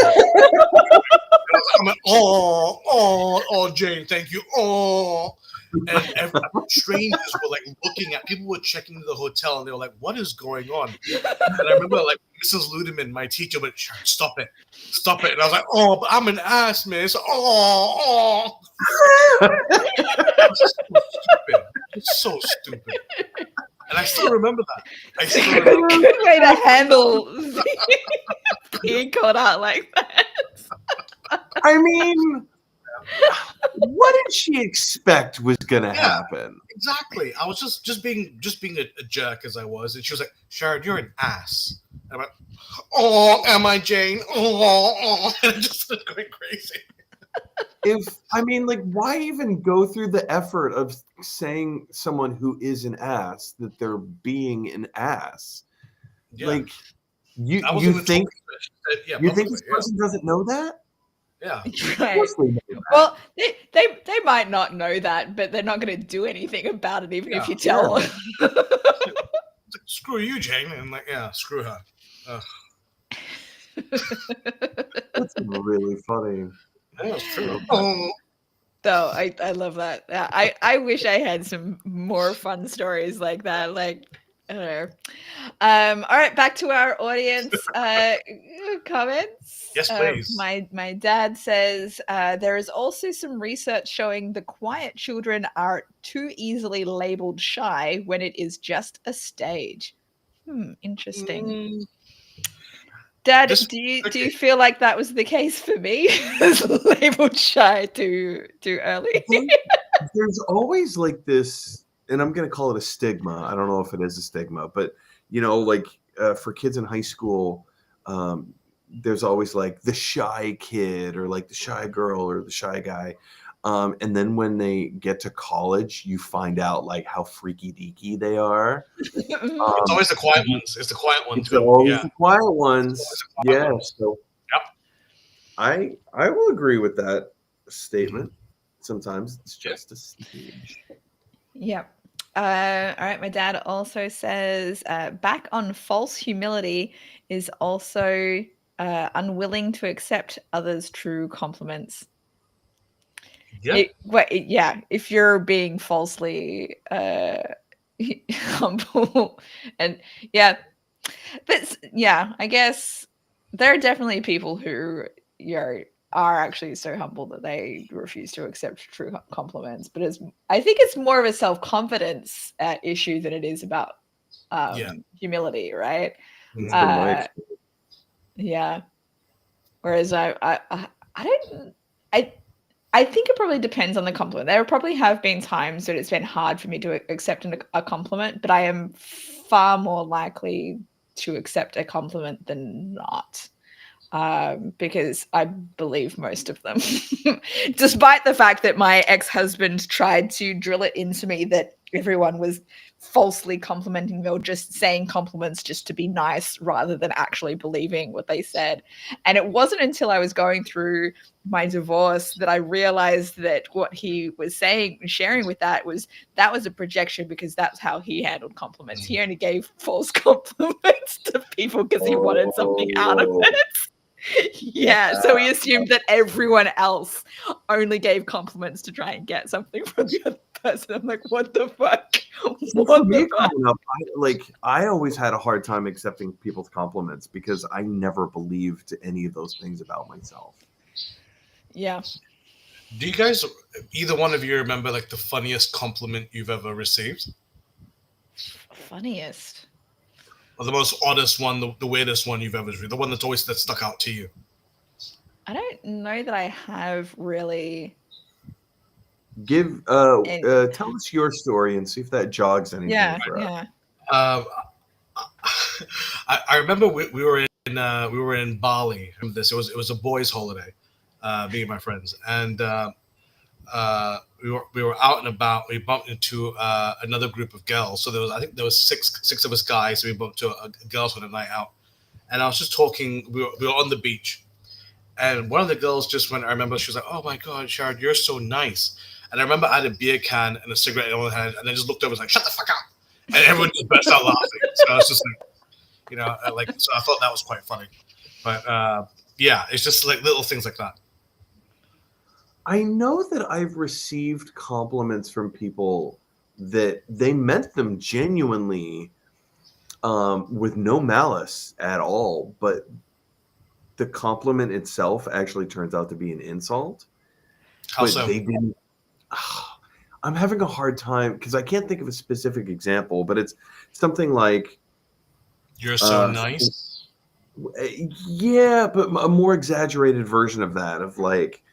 I'm like, oh, Jane, thank you. Oh. And strangers were like looking at, people were checking into the hotel and they were like, what is going on? And I remember like Mrs. Ludeman, my teacher, went, stop it. And I was like, oh, but I'm an ass, miss. Oh. It's so stupid. And I still remember that. Good way to handle being caught out like that. I mean, what did she expect was gonna happen? Exactly. I was just being a jerk as I was, and she was like, "Sharon, you're an ass." And I'm like, "Oh, am I, Jane? Oh," and I just started going crazy. Why even go through the effort of saying someone who is an ass that they're being an ass? Yeah. Like, you think this person doesn't know that? Yeah. Right. Well, they might not know that, but they're not going to do anything about it, even if you tell them. Screw you, Jane, and like, yeah, screw her. That's really funny. That's true. So I love that. I wish I had some more fun stories like that. Like, I don't know. All right, back to our audience comments. Yes, please. My dad says there is also some research showing the quiet children are too easily labeled shy when it is just a stage. Interesting. Mm, Dad, This- do you okay. feel like that was the case for me? Labeled shy too early. There's always like this, and I'm going to call it a stigma. I don't know if it is a stigma, but like for kids in high school, there's always like the shy kid or like the shy girl or the shy guy. And then when they get to college, you find out like how freaky deaky they are. It's always the quiet ones. It's the quiet ones. It's always Yeah. the quiet ones. The quiet Yeah. ones. So Yep. I will agree with that statement. Sometimes it's just a stage. Yep. All right. My dad also says back on false humility is also unwilling to accept others' true compliments. Yeah. Yeah. If you're being falsely humble, and yeah, I guess there are definitely people who are actually so humble that they refuse to accept true compliments. But I think it's more of a self-confidence issue than it is about humility, right? It's been my experience. Yeah. Whereas I think it probably depends on the compliment. There probably have been times that it's been hard for me to accept a compliment, but I am far more likely to accept a compliment than not. Because I believe most of them, despite the fact that my ex-husband tried to drill it into me that everyone was falsely complimenting me or just saying compliments just to be nice rather than actually believing what they said. And it wasn't until I was going through my divorce that I realized that what he was saying, sharing with that was a projection, because that's how he handled compliments. He only gave false compliments to people because he wanted something out of it. Yeah, so he assumed that everyone else only gave compliments to try and get something from the other person. I'm like, what the fuck? For me growing up, I always had a hard time accepting people's compliments because I never believed any of those things about myself. Yeah. Do you guys, either one of you, remember like the funniest compliment you've ever received? Funniest? Or the most oddest one, the weirdest one you've ever received? The one that stuck out to you? I don't know that I have really. Tell us your story and see if that jogs anything for us. Yeah. I remember we were in Bali. I remember this. It was a boys' holiday, me and my friends, and we were out and about. We bumped into another group of girls. So I think there was six of us guys. So we bumped into girls on a night out, and I was just talking. We were on the beach, and one of the girls just went. I remember she was like, "Oh my God, Sharon, you're so nice." And I remember I had a beer can and a cigarette in one hand, and I just looked over and was like, "Shut the fuck up!" And everyone just burst out laughing. So I was just like, so I thought that was quite funny. But yeah, it's just like little things like that. I know that I've received compliments from people that they meant them genuinely, with no malice at all, but the compliment itself actually turns out to be an insult. How so? They didn't. I'm having a hard time because I can't think of a specific example, but it's something like, "You're so nice." Yeah, but a more exaggerated version of that, of like,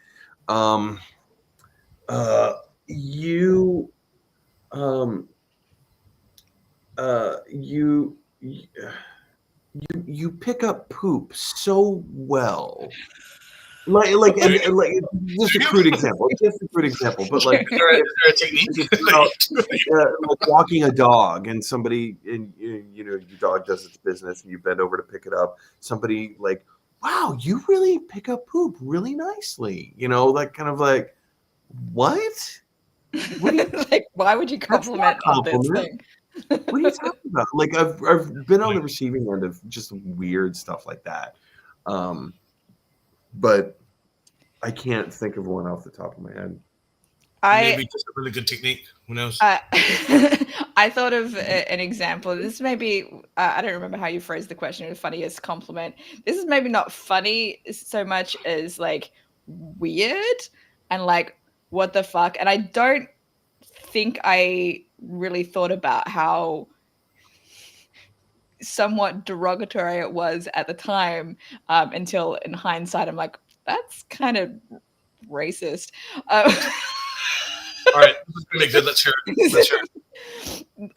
you pick up poop so well. Like just a crude example. But like, Is there a technique? like walking a dog, and somebody, and your dog does its business, and you bend over to pick it up. Somebody like, wow, you really pick up poop really nicely. That kind of like, what? Like, why would you compliment on this thing? What are you talking about? Like, I've been on the receiving end of just weird stuff like that. But I can't think of one off the top of my head. Maybe just a really good technique. Who knows? I thought of an example. This may be, I don't remember how you phrased the question, the funniest compliment. This is maybe not funny so much as like weird and like, what the fuck? And I don't think I really thought about how somewhat derogatory it was at the time, until in hindsight, I'm like, that's kind of racist. All right, this is gonna be good. Let's hear it. Let's hear it.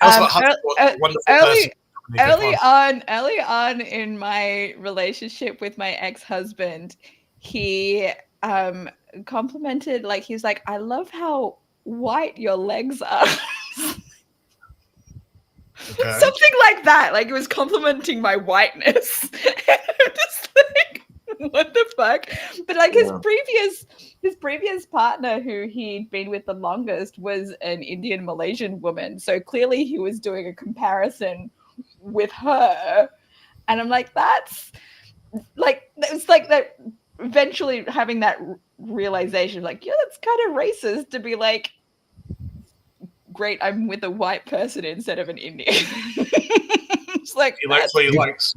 Tell us about how wonderful person. Early on in my relationship with my ex-husband, he complimented, like, he was like, I love how white your legs are. Okay. Something like that. Like, it was complimenting my whiteness. I'm just like, what the fuck? But like his previous partner, who he'd been with the longest, was an Indian Malaysian woman. So clearly he was doing a comparison with her. And I'm like, that's like, it's like that, eventually having that realization, like, yeah, that's kind of racist to be like, great, I'm with a white person instead of an Indian. It's like, he likes what he likes.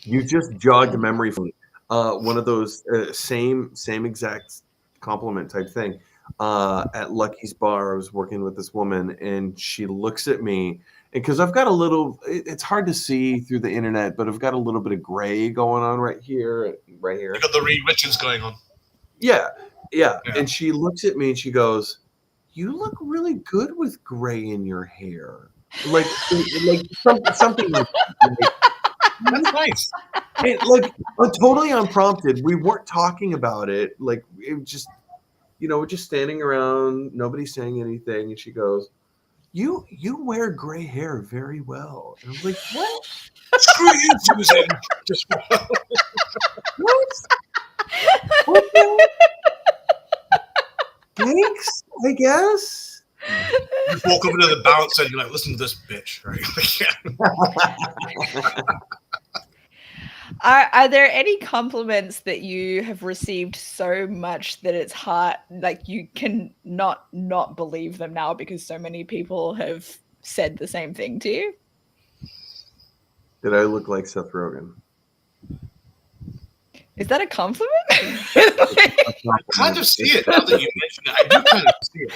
You just jogged a memory from one of those same exact compliment type thing. At Lucky's Bar, I was working with this woman, and she looks at me, and because I've got a little, it's hard to see through the internet, but I've got a little bit of gray going on right here. You got the Reed Richards going on. Yeah. And she looks at me and she goes, "You look really good with gray in your hair." Like something like that. That's nice. Like, totally unprompted. We weren't talking about it. Like, it was just, we're just standing around. Nobody's saying anything. And she goes, You wear gray hair very well. And I'm like, what? Screw you, Susan. Just What? Okay. Thanks, I guess. You walk over to the bouncer and you're like, listen to this bitch, right? Are there any compliments that you have received so much that it's hard, like you can not believe them now because so many people have said the same thing to you? Did I look like Seth Rogen? Is that a compliment? I kind of see it now that you mention it. I do kind of see it.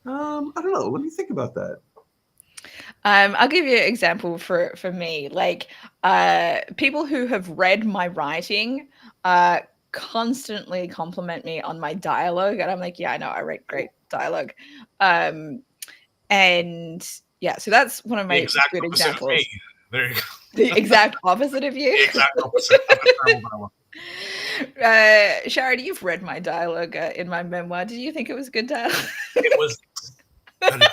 I don't know. Let me think about that. I'll give you an example for me. Like, people who have read my writing constantly compliment me on my dialogue, and I'm like, yeah, I know, I write great dialogue. And yeah, so that's one of my good examples. There you go. The exact opposite of you. The exact opposite. Sharon, you've read my dialogue in my memoir. Did you think it was good dialogue? It was. I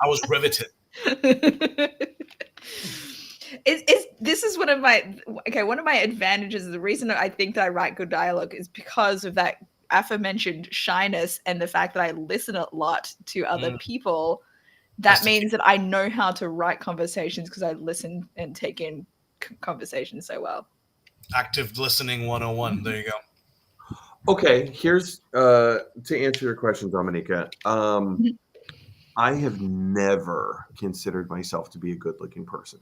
was riveted. This is one of my advantages. The reason I think that I write good dialogue is because of that aforementioned shyness and the fact that I listen a lot to other people. That means that I know how to write conversations because I listen and take in conversations so well. Active listening 101. There you go. Okay, here's to answer your question, Dominica. I have never considered myself to be a good-looking person,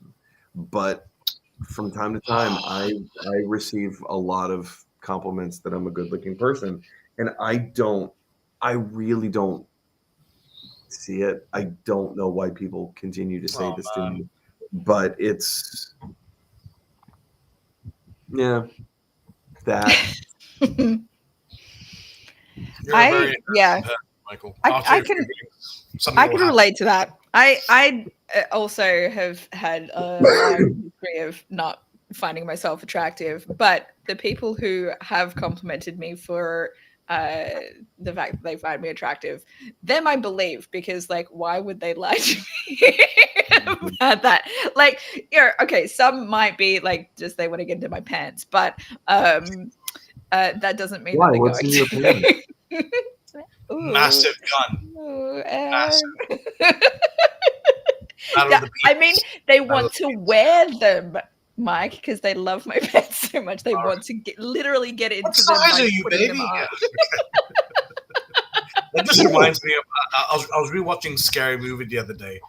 but from time to time, I receive a lot of compliments that I'm a good-looking person, and I really don't see it. I don't know why people continue to say this to me, but it's that. Michael. I can relate to that. I also have had a long history of not finding myself attractive, but the people who have complimented me for the fact that they find me attractive, them I believe, because like, why would they lie to me about that? Like, okay, some might be like just they want to get into my pants, but that doesn't mean that they're What's in your pants? Massive gun. Ooh, Massive. Battle of the I mean, Peeps. they Battle want of the to Peeps. wear them, Mike, because they love my pets so much. They All want to literally get What into them size by are you, putting them baby? on. Yeah. That just reminds me of I was rewatching Scary Movie the other day,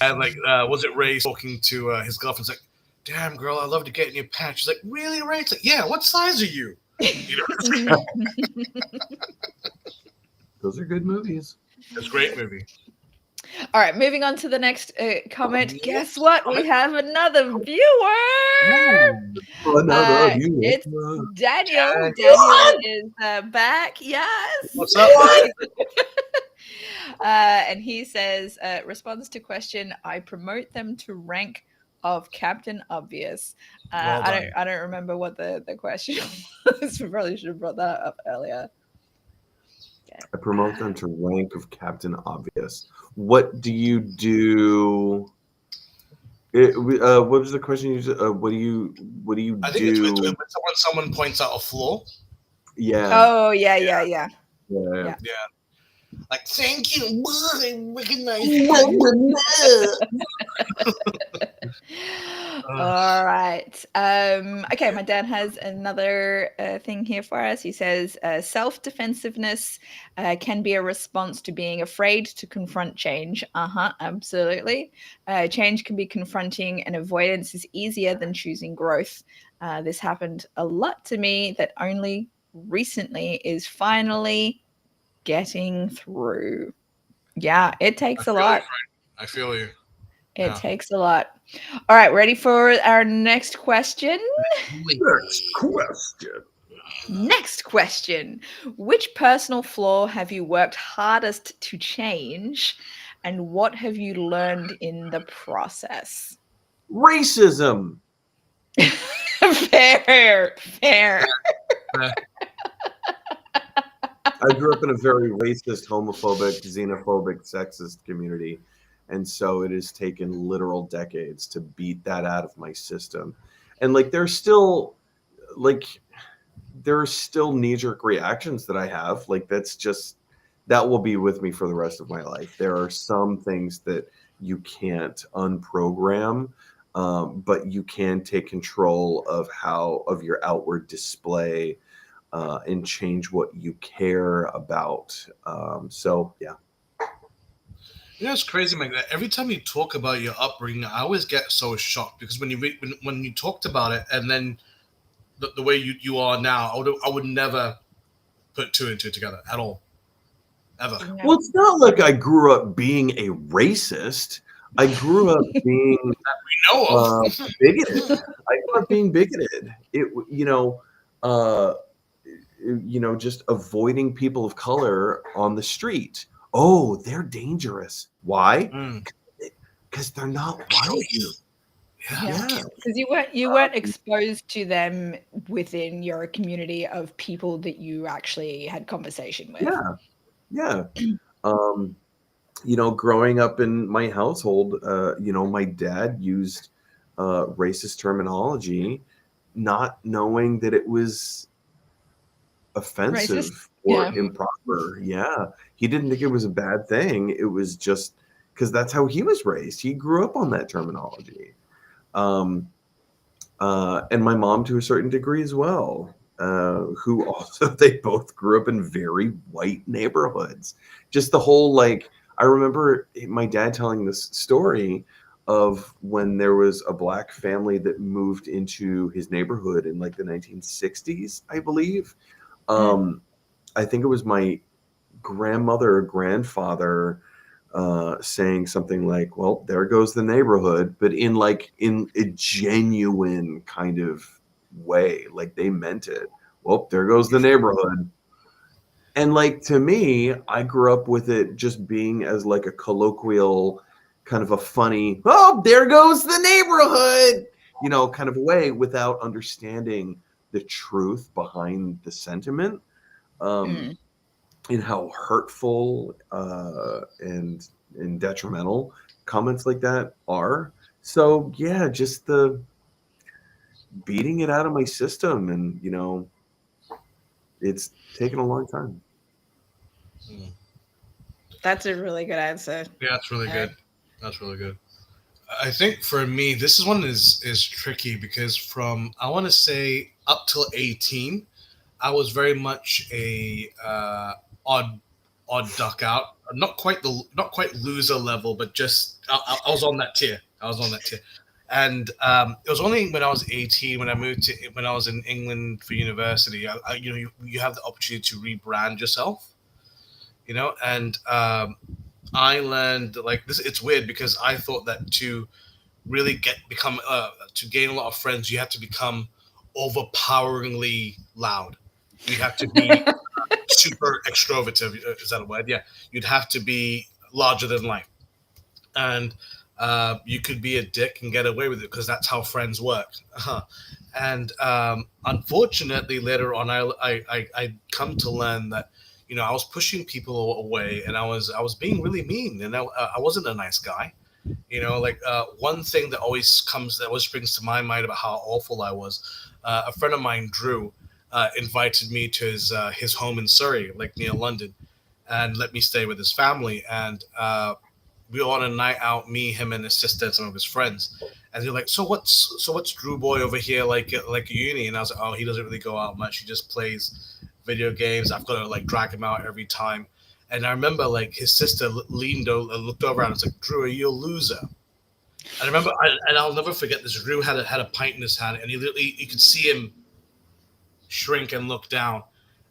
and like was it Ray talking to his girlfriend? He's like, "Damn girl, I love to get in your pants." She's like, "Really, Ray?" It's like, "Yeah." What size are you? You know, Those are good movies. it's a great movie. All right, moving on to the next comment. Next Guess what? We comment. have another viewer. Another view. It's Daniel. Daniel. Daniel is back. Yes. What's up? And he says, responds to question, I promote them to rank of Captain Obvious. Well done. I don't remember what the question was. We probably should have brought that up earlier. I promote them to rank of Captain Obvious. What do you do? What was the question? What do you I think do? it's when someone points out a flaw. Yeah. Oh, yeah. Yeah. Yeah. Like, thank you. I recognize All right. Okay, my dad has another thing here for us. He says self-defensiveness can be a response to being afraid to confront change. Absolutely. Change can be confronting, and avoidance is easier than choosing growth. This happened a lot to me that only recently is finally getting through. Yeah, it takes a lot. I feel you. It takes a lot. All right, ready for our next question? Next question. Which personal flaw have you worked hardest to change, and what have you learned in the process? Racism. Fair. I grew up in a very racist, homophobic, xenophobic, sexist community. And so it has taken literal decades to beat that out of my system. And like there are still knee-jerk reactions that I have. Like that will be with me for the rest of my life. There are some things that you can't unprogram, but you can take control of your outward display and change what you care about. So yeah. You know, it's crazy, Mike. That every time you talk about your upbringing, I always get so shocked because when you talked about it, and then the way you are now, I would never put two and two together at all, ever. Yeah. Well, it's not like I grew up being a racist. I grew up being We know of. bigoted. I grew up being bigoted. Just avoiding people of color on the street. Oh, they're dangerous. Why? Because they're not white. Yeah, because you weren't exposed to them within your community of people that you actually had conversation with. Yeah. Growing up in my household, my dad used racist terminology, not knowing that it was offensive Racist? or improper. Yeah. He didn't think it was a bad thing. It was just because that's how he was raised. He grew up on that terminology. And my mom to a certain degree as well, who also, they both grew up in very white neighborhoods. Just the whole, I remember my dad telling this story of when there was a black family that moved into his neighborhood in the 1960s, I believe. I think it was my grandmother or grandfather saying something like, well, there goes the neighborhood, but in a genuine kind of way, like they meant it. Well, there goes the neighborhood. And to me, I grew up with it just being as a colloquial kind of a funny, oh, there goes the neighborhood, kind of a way, without understanding the truth behind the sentiment. And how hurtful and detrimental comments like that are. So yeah, just the beating it out of my system, and it's taken a long time. That's a really good answer. Yeah, that's really good. That's really good. I think for me, this is one is tricky because from I want to say up till 18, I was very much a odd duck out. Not quite loser level, but just I was on that tier. I was on that tier, and it was only when I was 18 when I moved to when I was in England for university. You have the opportunity to rebrand yourself, and I learned like this. It's weird because I thought that to really become to gain a lot of friends, you have to become overpoweringly loud. You'd have to be super extroverted. Is that a word? Yeah. You'd have to be larger than life, and you could be a dick and get away with it because that's how friends work. And unfortunately, later on, I come to learn that I was pushing people away, and I was being really mean, and I wasn't a nice guy. Like one thing that always brings to my mind about how awful I was. A friend of mine, Drew, invited me to his home in Surrey, like near London, and let me stay with his family. And we were on a night out, me, him, and his sister, and some of his friends. And they're like, "So what's Drew boy over here like a uni?" And I was like, "Oh, he doesn't really go out much. He just plays video games. I've got to like drag him out every time." And I remember like his sister leaned over, looked over and was like, "Drew, are you a loser?" And I remember, and I'll never forget this. Drew had a pint in his hand, and he literally you could see him shrink and look down.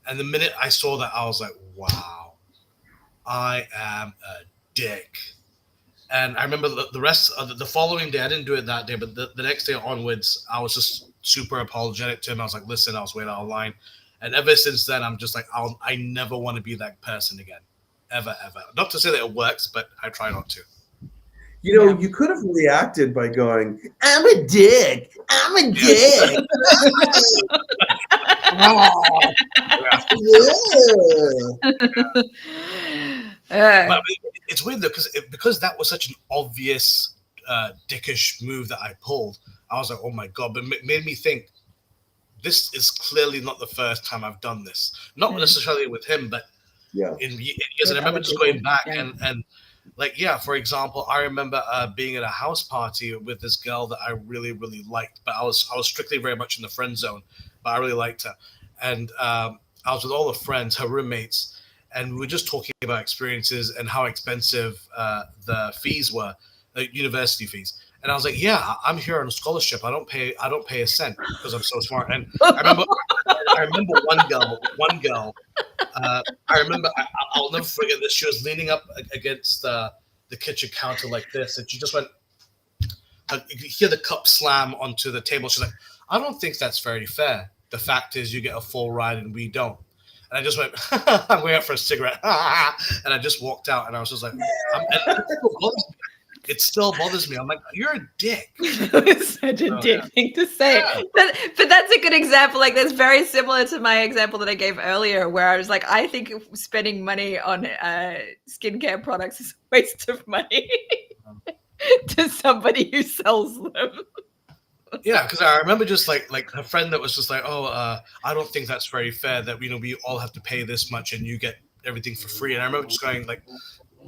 And the minute I saw that, I was like, "Wow, I am a dick." And I remember the rest of the following day. I didn't do it that day, but the next day onwards, I was just super apologetic to him. I was like, "Listen, I was way out of line." And ever since then, I'm just like, I never want to be that person again, ever, ever. Not to say that it works, but I try not to. You could have reacted by going, "I'm a dick. I'm a dick." But it's weird though because that was such an obvious dickish move that I pulled. I was like, "Oh my god!" But it made me think. This is clearly not the first time I've done this. Not necessarily with him, but in years. And I remember just going back and like, yeah, for example, I remember being at a house party with this girl that I really, really liked, but I was strictly very much in the friend zone, but I really liked her. And I was with all the friends, her roommates, and we were just talking about experiences and how expensive the fees were, like university fees. And I was like, "Yeah, I'm here on a scholarship. I don't pay a cent because I'm so smart." And I remember one girl. I remember I'll never forget this. She was leaning up against the kitchen counter like this, and she just went. You could hear the cup slam onto the table. She's like, "I don't think that's very fair. The fact is, you get a full ride and we don't." And I just went, "I'm going out for a cigarette," and I just walked out. And I was just like, it still bothers me. I'm like, "You're a dick." It's such a dick thing to say. Yeah. But that's a good example. Like, that's very similar to my example that I gave earlier, where I was like, I think spending money on skincare products is a waste of money to somebody who sells them. Yeah, because I remember just like a friend that was just like, "Oh, I don't think that's very fair that we all have to pay this much and you get everything for free." And I remember just going like,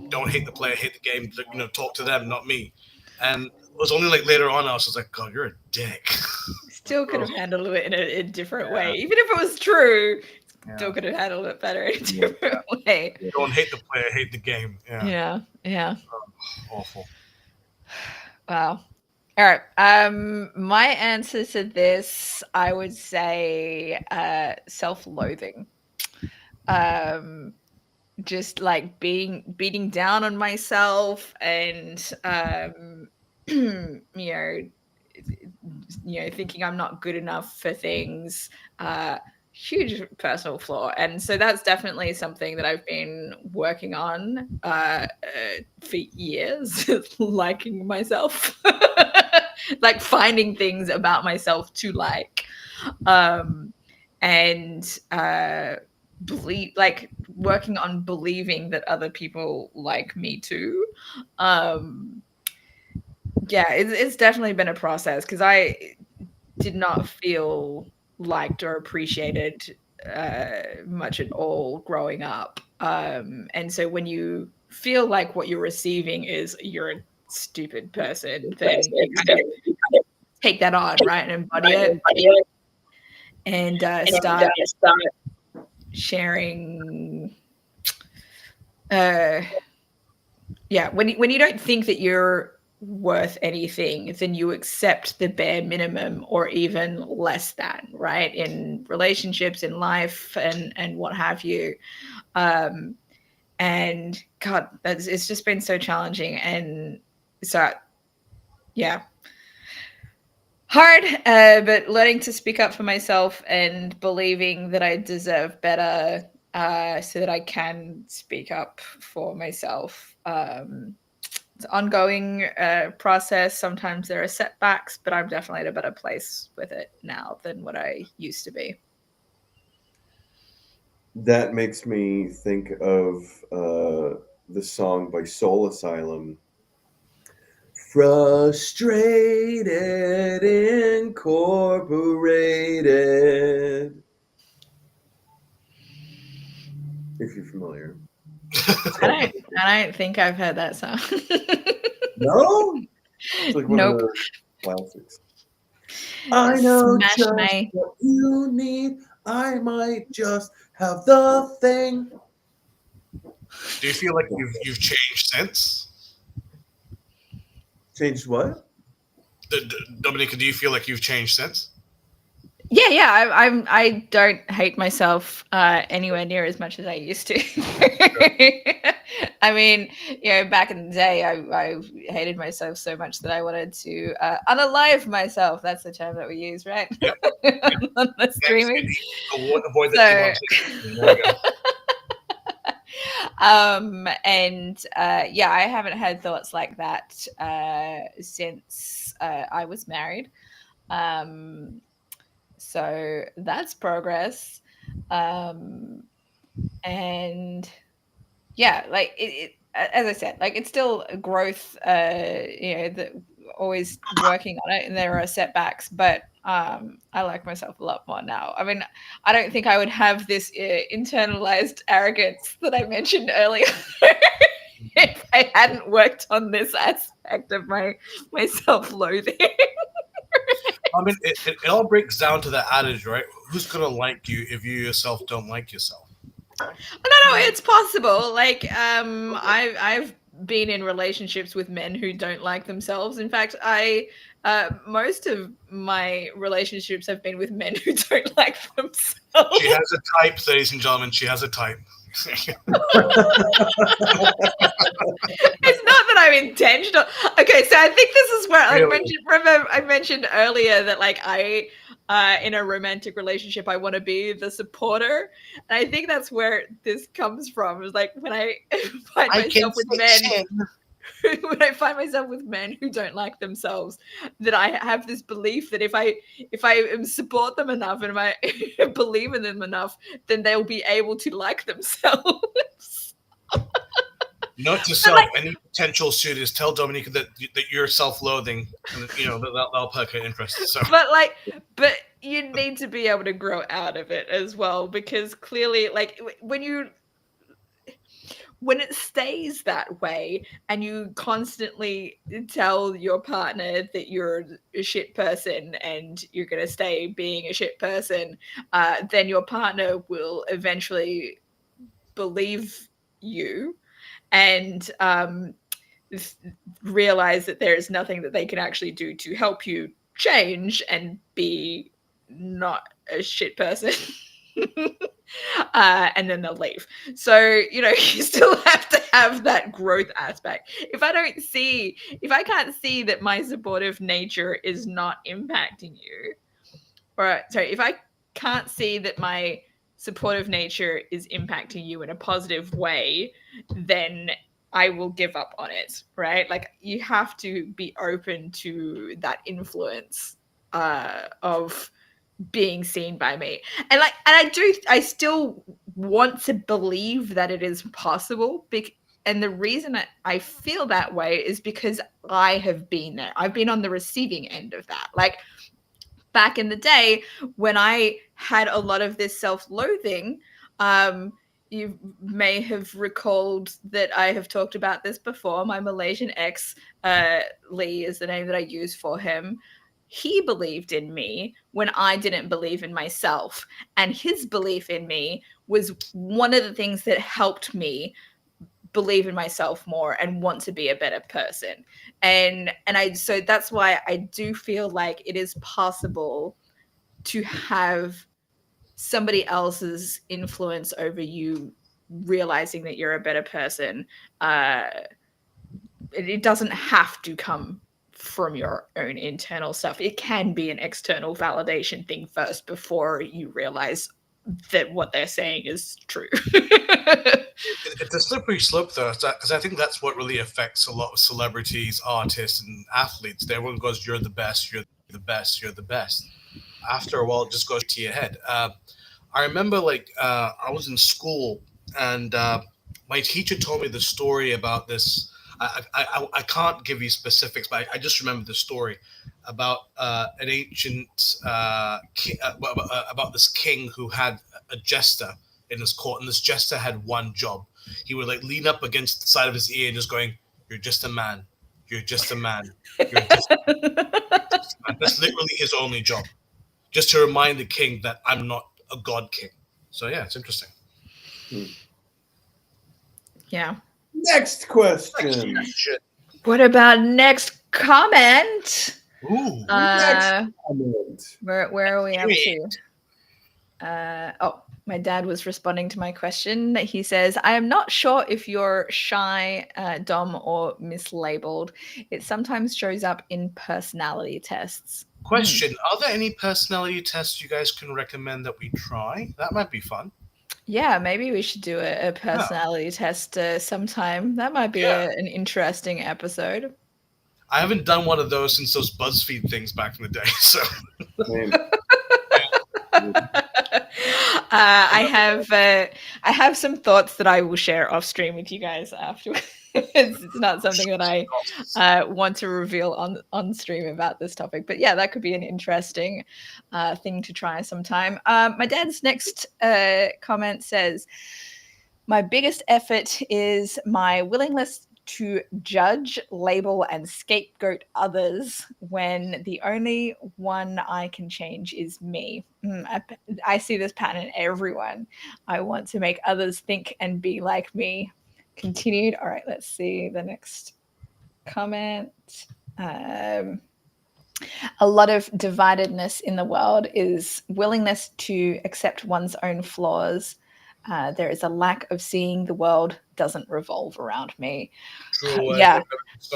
"Don't hate the player, hate the game. Talk to them, not me." And it was only like later on I was just like, "God, you're a dick." Still could have handled it in a different way, even if it was true. Still could have handled it better in a different way. Don't hate the player, hate the game. Yeah. Awful. Wow. All right. My answer to this, I would say, self-loathing. Just like beating down on myself, and thinking I'm not good enough for things. Huge personal flaw, and so that's definitely something that I've been working on for years. Liking myself. Like finding things about myself to like, and believe, like working on believing that other people like me too. It's definitely been a process because I did not feel liked or appreciated much at all growing up, and so when you feel like what you're receiving is "you're a stupid person, then you kind of take that on, right, and embody it, and start sharing. When you don't think that you're worth anything, then you accept the bare minimum or even less than, right, in relationships, in life, and what have you. And God, it's just been so challenging, and so yeah, hard, but learning to speak up for myself and believing that I deserve better, so that I can speak up for myself. It's an ongoing process. Sometimes there are setbacks, but I'm definitely in a better place with it now than what I used to be. That makes me think of the song by Soul Asylum, Frustrated Incorporated. If you're familiar. I don't think I've heard that song. No? It's like one of Nope. the classics. I know Smash just my. what you need. I might just have the thing. Do you feel like you've changed since? Changed what? Dominica, do you feel like you've changed since? Yeah. I don't hate myself anywhere near as much as I used to. I mean, back in the day, I hated myself so much that I wanted to unalive myself. That's the term that we use, right? Yep. On the streaming. Avoid that. And I haven't had thoughts like that since I was married. So that's progress. And like it, as I said, like it's still growth, always working on it, and there are setbacks, but I like myself a lot more now. I mean, I don't think I would have this internalized arrogance that I mentioned earlier if I hadn't worked on this aspect of my self-loathing. I mean, it all breaks down to the adage, right? Who's gonna like you if you yourself don't like yourself? No, it's possible. Like, I've been in relationships with men who don't like themselves. In fact, most of my relationships have been with men who don't like themselves. She has a type, ladies and gentlemen. She has a type. It's not that I'm intentional. Okay, so I think this is where I mentioned earlier that like I in a romantic relationship I want to be the supporter, and I think that's where this comes from. Is like when I find myself with men when I find myself with men who don't like themselves, that I have this belief that if I support them enough and if I believe in them enough, then they'll be able to like themselves. Note to self: any potential suitors, tell Dominica that you're self-loathing, and that'll perk her interest. So, but you need to be able to grow out of it as well, because clearly, like when it stays that way and you constantly tell your partner that you're a shit person and you're going to stay being a shit person, then your partner will eventually believe you and realize that there is nothing that they can actually do to help you change and be not a shit person. And then they'll leave. So, you still have to have that growth aspect. If I can't see that my supportive nature is not impacting you, if I can't see that my supportive nature is impacting you in a positive way, then I will give up on it, right? Like you have to be open to that influence of being seen by me, and I still want to believe that it is possible, and the reason I feel that way is because I have been there. I've been on the receiving end of that. Like back in the day when I had a lot of this self-loathing, you may have recalled that I have talked about this before. My Malaysian ex, Lee is the name that I use for him. He believed in me when I didn't believe in myself. And his belief in me was one of the things that helped me believe in myself more and want to be a better person. So that's why I do feel like it is possible to have somebody else's influence over you realizing that you're a better person. It doesn't have to come from your own internal stuff. It can be an external validation thing first before you realize that what they're saying is true. It's a slippery slope, though, because I think that's what really affects a lot of celebrities, artists, and athletes. Everyone goes, "You're the best. You're the best. You're the best." After a while, it just goes to your head. I remember, I was in school, and my teacher told me the story about this. I can't give you specifics, but I just remember the story about an ancient about this king who had a jester in his court, and this jester had one job. He would like lean up against the side of his ear and just going, "You're just a man. You're just a man. You're just a man." That's literally his only job, just to remind the king that I'm not a god king. So yeah, it's interesting. Yeah. Next question. What about next comment? Ooh. Next comment. Where are we up to? My dad was responding to my question. He says, I am not sure if you're shy, Dom, or mislabeled. It sometimes shows up in personality tests. Question: Are there any personality tests you guys can recommend that we try? That might be fun. Yeah, maybe we should do a personality test sometime. That might be an interesting episode. I haven't done one of those since those BuzzFeed things back in the day. So I have some thoughts that I will share off stream with you guys afterwards. It's not something that I want to reveal on stream about this topic, but yeah, that could be an interesting thing to try sometime. My dad's next comment says, my biggest effort is my willingness to judge, label, and scapegoat others when the only one I can change is me. I see this pattern in everyone. I want to make others think and be like me. Continued. All right, let's see the next comment. A lot of dividedness in the world is willingness to accept one's own flaws. There is a lack of seeing the world doesn't revolve around me. Yeah.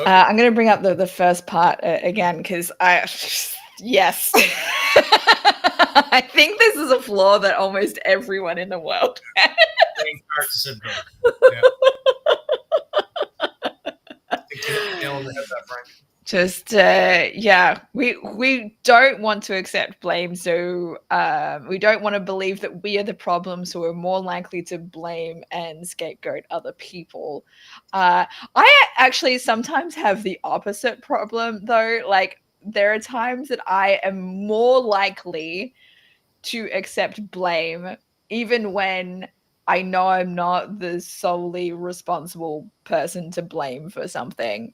I'm going to bring up the first part again because yes. I think this is a flaw that almost everyone in the world has. Just we don't want to accept blame, so we don't want to believe that we are the problem, so we're more likely to blame and scapegoat other people. I actually sometimes have the opposite problem though. Like there are times that I am more likely to accept blame even when I know I'm not the solely responsible person to blame for something.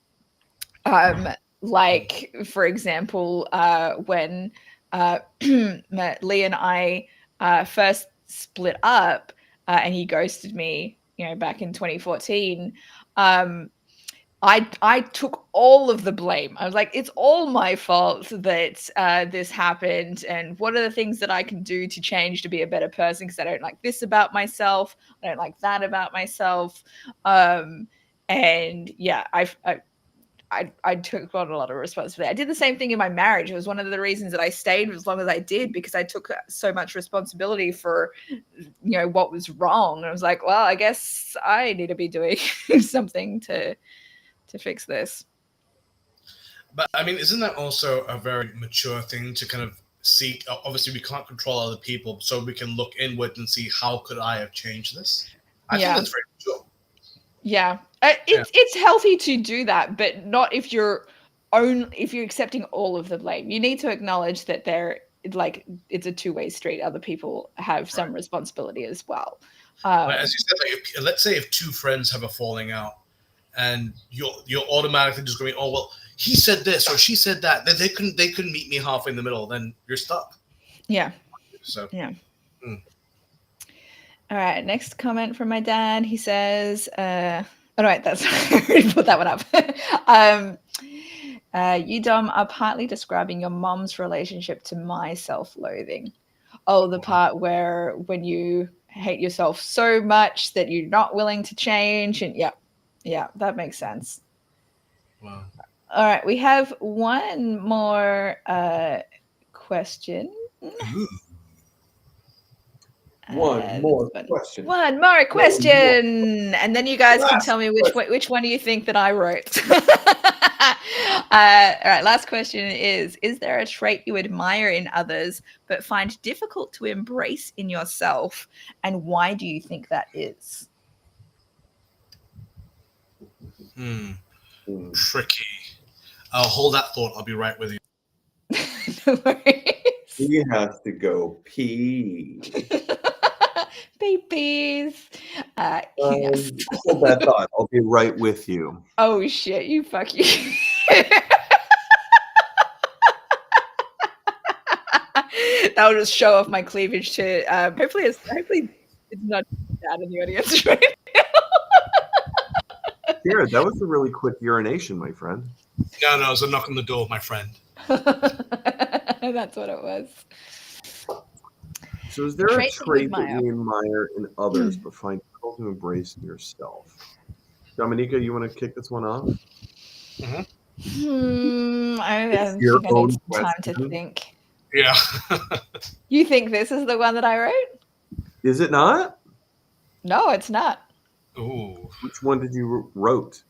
Like for example, when Lee and I first split up and he ghosted me, back in 2014, I took all of the blame. I was like, it's all my fault that this happened, and what are the things that I can do to change to be a better person, because I don't like this about myself, I don't like that about myself. And yeah, I took on a lot of responsibility. I did the same thing in my marriage. It was one of the reasons that I stayed as long as I did, because I took so much responsibility for, what was wrong. And I was like, well, I guess I need to be doing something to fix this. But I mean, isn't that also a very mature thing to kind of see? Obviously, we can't control other people, so we can look inward and see how could I have changed this. I think that's very mature. Yeah. It's healthy to do that, but not if you're accepting all of the blame. You need to acknowledge that it's a two-way street. Other people have some responsibility as well. As you said, like let's say if two friends have a falling out, and you're automatically just going, oh well, he said this or she said that, then they couldn't meet me halfway in the middle, then you're stuck. Yeah. So yeah. All right, next comment from my dad. He says, all right, that's I already put that one up. You, Dom, are partly describing your mom's relationship to my self-loathing. Oh, the part where when you hate yourself so much that you're not willing to change. And yeah, that makes sense. Wow. All right, we have one more question. One more question. One more question, and then you guys can tell me which one do you think that I wrote. All right, last question is there a trait you admire in others but find difficult to embrace in yourself, and why do you think that is? Tricky. I'll hold that thought. I'll be right with you. No worries. He has to go pee. Babies. Yes. Hold that thought. I'll be right with you. Oh shit! You fuck you. That'll just show off my cleavage to. Hopefully it's not bad in the audience right now. Jared, that was a really quick urination, my friend. No, it was a knock on the door, my friend. That's what it was. So is there a trait that you admire in others but find difficult to embrace in yourself? Dominica, you want to kick this one off? I think I need some time to think. Yeah. You think this is the one that I wrote? Is it not? No, it's not. Ooh. Which one did you wrote?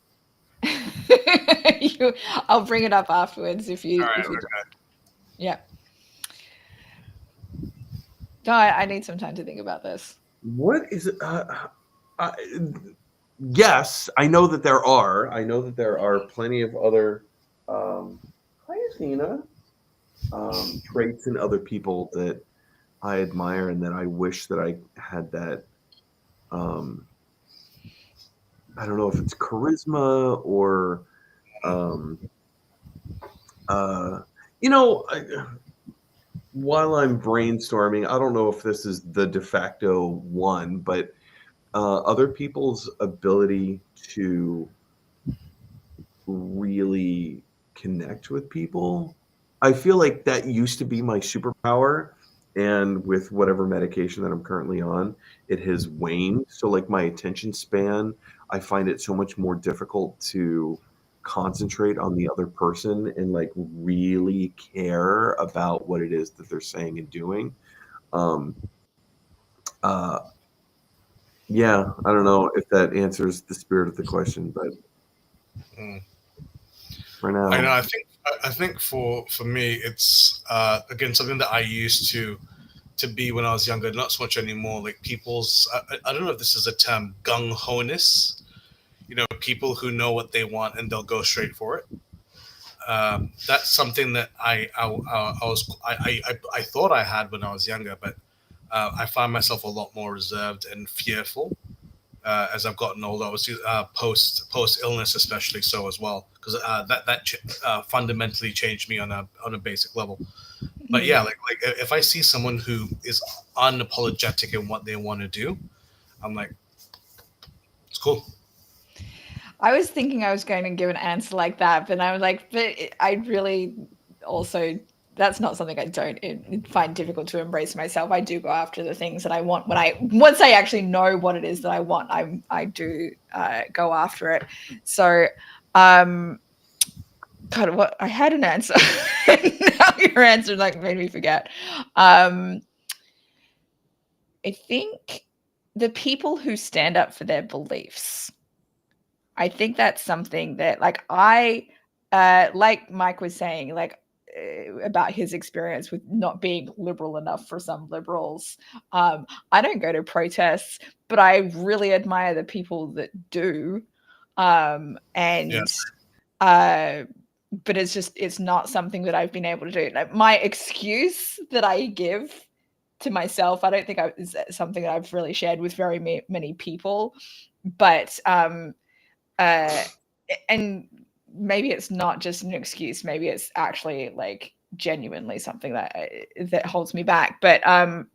I'll bring it up afterwards if you. All right, if you okay. Yeah. No, I need some time to think about this. What is it? Yes, I know that there are. I know that there are plenty of other. Hi, Athena. Traits in other people that I admire and that I wish that I had that. I don't know if it's charisma or, while I'm brainstorming, I don't know if this is the de facto one, but other people's ability to really connect with people. I feel like that used to be my superpower. And with whatever medication that I'm currently on, it has waned. So like my attention span, I find it so much more difficult to concentrate on the other person and like really care about what it is that they're saying and doing. Yeah, I don't know if that answers the spirit of the question, but for now, I know. I think for me, it's again something that I used to be when I was younger. Not so much anymore. Like people's, I don't know if this is a term, gung ho-ness. You know, people who know what they want and they'll go straight for it. That's something that I thought I had when I was younger, but I find myself a lot more reserved and fearful as I've gotten older. Obviously, post illness, especially so as well, because that fundamentally changed me on a basic level. But yeah, like if I see someone who is unapologetic in what they want to do, I'm like, it's cool. I was thinking I was going to give an answer like that, but I was like, but I really also, that's not something I don't find difficult to embrace myself. I do go after the things that I want once I actually know what it is that I want, I do go after it. So, God, what I had an answer. Now your answer like made me forget. I think the people who stand up for their beliefs. I think that's something that like like Mike was saying, like about his experience with not being liberal enough for some liberals. I don't go to protests, but I really admire the people that do. And Yes. but it's not something that I've been able to do. Like, my excuse that I give to myself. I don't think it's something that I've really shared with very many people, but and maybe it's not just an excuse. Maybe it's actually like genuinely something that holds me back. But I'm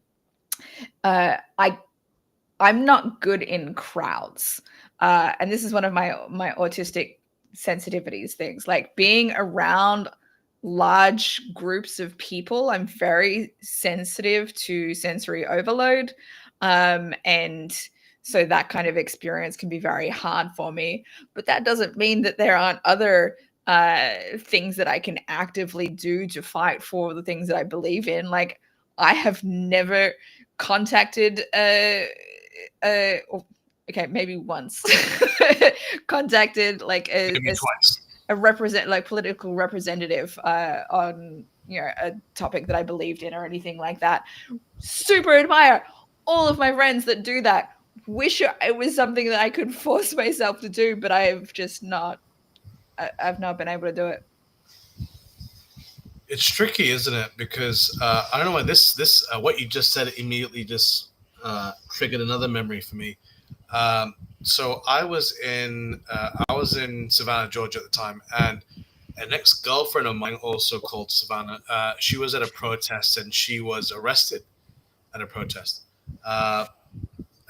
not good in crowds, and this is one of my autistic sensitivities things. Like being around large groups of people, I'm very sensitive to sensory overload, and so that kind of experience can be very hard for me. But that doesn't mean that there aren't other things that I can actively do to fight for the things that I believe in. Like I have never contacted okay, maybe once contacted like a political representative on a topic that I believed in or anything like that. Super admire all of my friends that do that. Wish it was something that I could force myself to do, but I've not been able to do it. It's tricky, isn't it? Because I don't know why this what you just said immediately just triggered another memory for me. So I was in Savannah, Georgia at the time, and an ex-girlfriend of mine, also called Savannah, she was at a protest and she was arrested at a protest.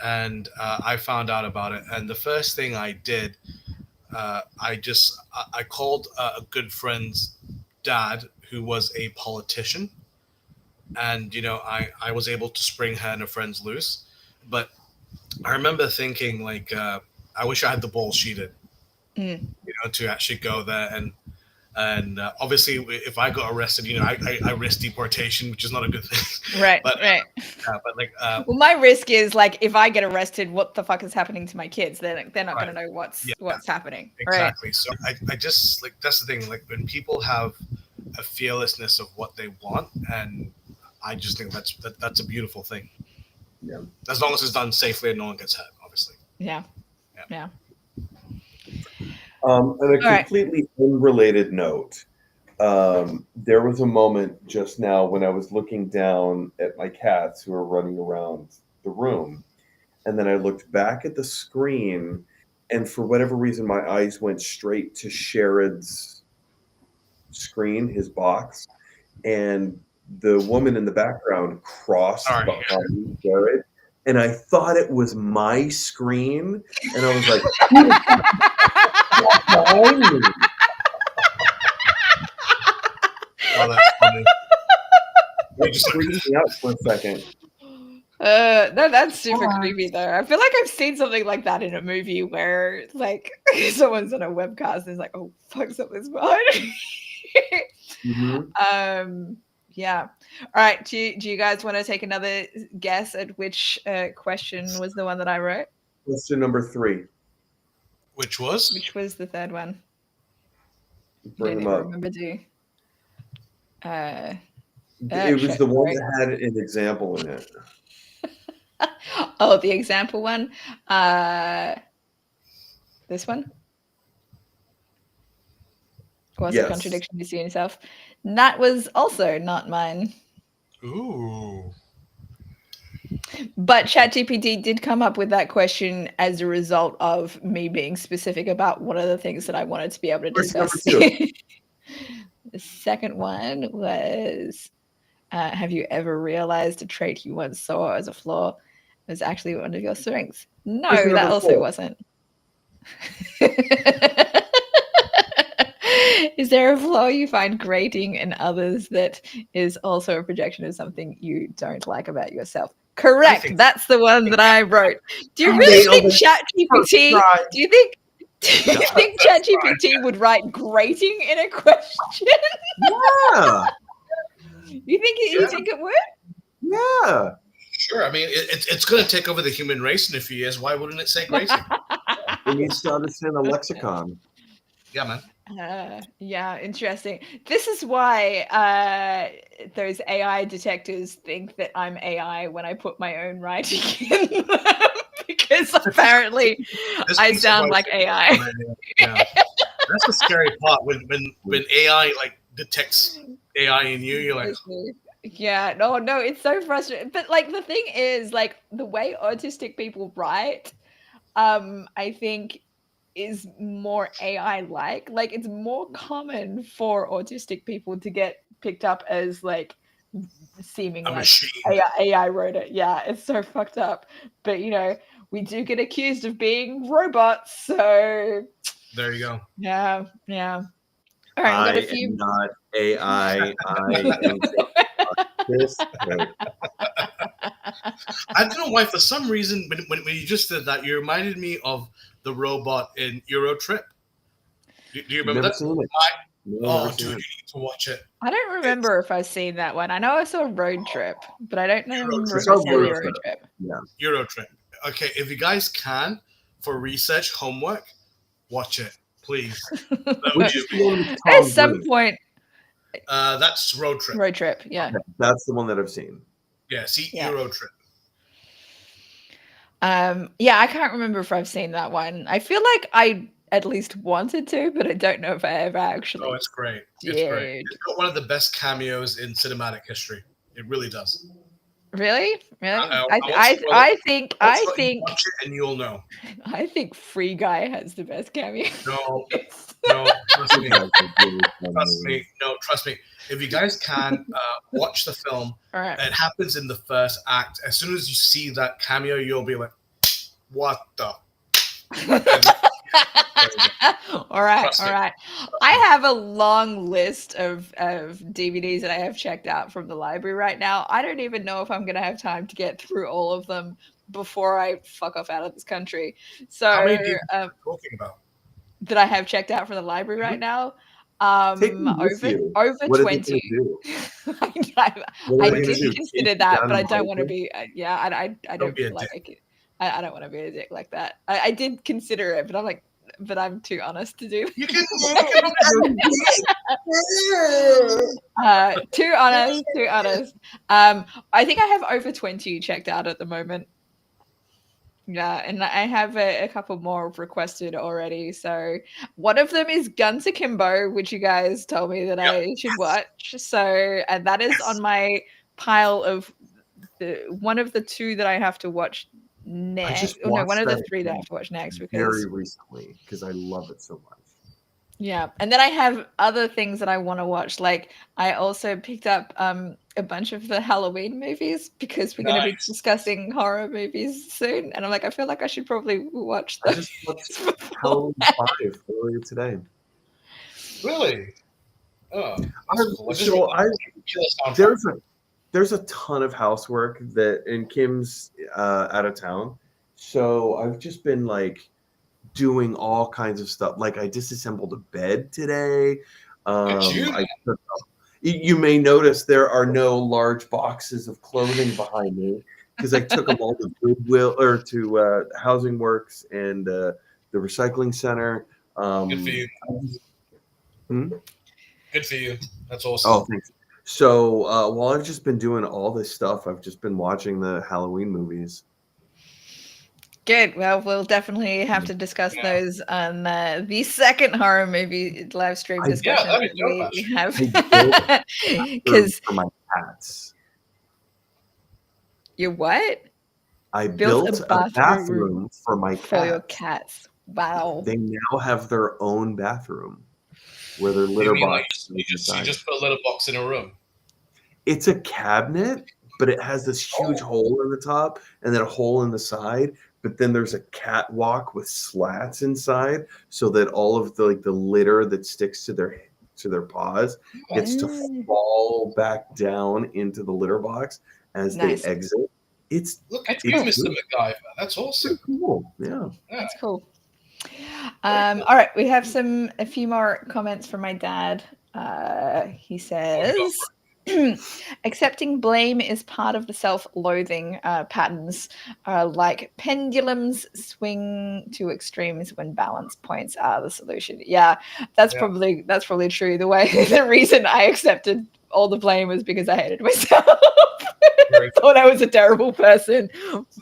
And I found out about it. And the first thing I did, I called a good friend's dad, who was a politician. And, I was able to spring her and her friends loose. But I remember thinking, like, I wish I had the balls she did, to actually go there. And obviously, if I got arrested, I risk deportation, which is not a good thing. Right, but, right. But like, well, my risk is like if I get arrested, what the fuck is happening to my kids? They're not right. going to know what's happening. Exactly. Right? So I just like that's the thing. Like when people have a fearlessness of what they want, and I just think that's a beautiful thing. Yeah. As long as it's done safely and no one gets hurt, obviously. Yeah. On a completely unrelated note, there was a moment just now when I was looking down at my cats who were running around the room, and then I looked back at the screen, and for whatever reason, my eyes went straight to Sherrod's screen, his box, and the woman in the background crossed behind Sherrod, and I thought it was my screen, and I was like, behind me. Oh, that's funny. It just freaked me out for a second. No, that's super creepy though. I feel like I've seen something like that in a movie where like someone's on a webcast and is like, oh fuck, something's behind me. Yeah. All right. Do you guys want to take another guess at which question was the one that I wrote? Question number 3. Which was the third one? Bring them up. Remember to. It was the one that had an example in it. Oh, the example one. This one. What's the contradiction you see in yourself? That was also not mine. Ooh. But ChatGPT did come up with that question as a result of me being specific about one of the things that I wanted to be able to discuss. The second one was, have you ever realized a trait you once saw as a flaw was actually one of your strengths? No, that also wasn't. Is there a flaw you find grating in others that is also a projection of something you don't like about yourself? Correct. That's the one that I wrote. Do you really think ChatGPT? Do you think ChatGPT would write grating in a question? Yeah. You think it would? Yeah. Sure. I mean, it's going to take over the human race in a few years. Why wouldn't it say grating? It needs to understand a lexicon. Yeah, man. Yeah, interesting. This is why those AI detectors think that I'm AI when I put my own writing in them, because apparently I sound like AI. Yeah. That's the scary part when AI like detects AI in you. You're like, Yeah, no, it's so frustrating. But like the thing is, like the way autistic people write, I think is more AI like. Like it's more common for autistic people to get picked up as like seeming A like machine. AI wrote it. Yeah, it's so fucked up. But we do get accused of being robots, so There you go. yeah. All right, we've got a I few. am not AI. I am this. I don't know why. For some reason, when you just did that, you reminded me of the robot in Euro Trip. Do you remember Never that? seen it. Oh, Never dude, seen you it. need to watch it. I don't remember if I've seen that one. I know I saw Road Trip, but I don't remember if Trip. I Saw saw Road Euro Trip. Trip. Yeah. Euro Trip. Okay, if you guys can, for research homework, watch it, please. Which is the one with At Tom some Cruise? point, That's Road Trip. Road Trip, yeah. Okay, that's the one that I've seen. Yeah, see Yeah. Euro Trip. Yeah, I can't remember if I've seen that one. I feel like I at least wanted to, but I don't know if I ever actually Oh, it's great. did. It's great. It's got one of the best cameos in cinematic history. It really does. Really? won't I spoil it. think Watch it and you'll know. I think Free Guy has the best cameo. No, trust me. Trust me. No, trust me. If you guys can watch the film, All right. it happens in the first act. As soon as you see that cameo, you'll be like, "What the?" All right. Trust me. I have a long list of DVDs that I have checked out from the library right now. I don't even know if I'm going to have time to get through all of them before I fuck off out of this country. So, How many DVDs are you talking about? That I have checked out from the library right now. Take them with you. Over What are they 20. gonna do? I did consider that, but I don't want to be. I don't be a feel like dick. I don't want to be a dick like that. I did consider it, but I'm like, but I'm too honest to do. You can. Too honest. I think I have over 20 checked out at the moment. Yeah, and I have a couple more requested already. So one of them is Guns Akimbo, which you guys told me that I should watch. So, and that is on my pile of one of the two that I have to watch next. Oh no, one of the three that I have to watch next because very recently because I love it so much. Yeah, and then I have other things that I want to watch. Like I also picked up a bunch of the Halloween movies because we're going to be discussing horror movies soon, and I'm like, I feel like I should probably watch those. I just watched Halloween 5 earlier today. Really? Oh, there's a ton of housework and Kim's out of town, so I've just been like doing all kinds of stuff. Like I disassembled a bed today. You may notice there are no large boxes of clothing behind me because I took them all to Goodwill or to Housing Works and the recycling center. Good for you. Good for you. That's awesome. Oh, thanks. So while I've just been doing all this stuff, I've just been watching the Halloween movies. Good. Well, we'll definitely have to discuss those on the second horror movie live stream discussion that we have. Because for my cats. Your what? I built a bathroom for my cats. For your cats. Wow. They now have their own bathroom where their litter box. You just put a litter box in a room. It's a cabinet, but it has this huge hole in the top and then a hole in the side. But then there's a catwalk with slats inside, so that all of the litter that sticks to their paws gets to fall back down into the litter box as they exit. Look at you, Mr. MacGyver. That's awesome. Cool. Yeah, that's cool. All right, we have a few more comments from my dad. He says, accepting blame is part of the self-loathing patterns, like pendulums swing to extremes when balance points are the solution. Yeah, that's probably true. The reason I accepted all the blame was because I hated myself. I thought I was a terrible person.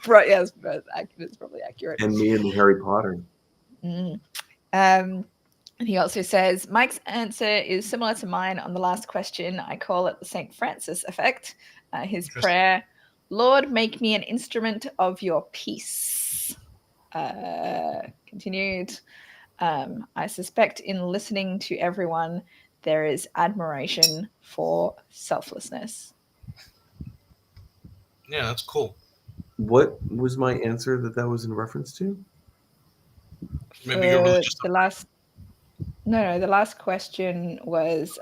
But yes, it's probably accurate. And me and Harry Potter. And he also says, Mike's answer is similar to mine on the last question. I call it the St. Francis effect. His prayer, Lord, make me an instrument of your peace. Continued. I suspect in listening to everyone, there is admiration for selflessness. Yeah, that's cool. What was my answer that was in reference to? Maybe you're religious. The last question was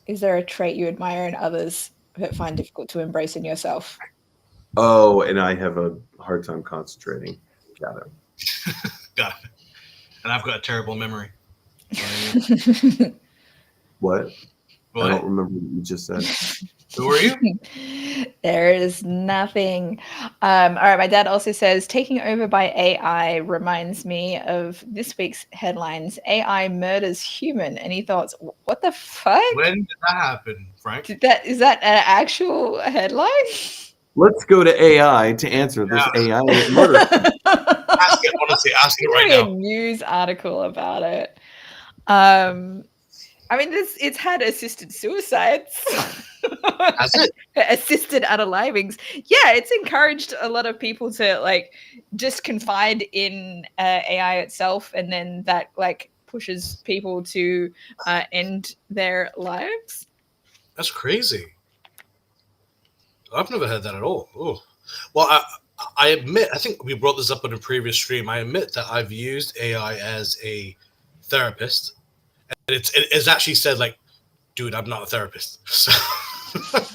is there a trait you admire in others but find difficult to embrace in yourself? Oh, and I have a hard time concentrating. Got it. Got it. And I've got a terrible memory. What? I don't remember what you just said. Who are you? There is nothing. All right. My dad also says taking over by AI reminds me of this week's headlines. AI murders human. Any thoughts? What the fuck? When did that happen, Frank? Is that an actual headline? Let's go to AI to answer this AI murder. Ask it, honestly. Ask it right now. A news article about it. I mean, it's had assisted suicides. Has it? Assisted unalivings. Yeah, it's encouraged a lot of people to just confide in AI itself, and then that pushes people to end their lives. That's crazy. I've never heard that at all. Oh, well, I admit, I think we brought this up on a previous stream. I admit that I've used AI as a therapist. And it's actually said, dude, I'm not a therapist. So. But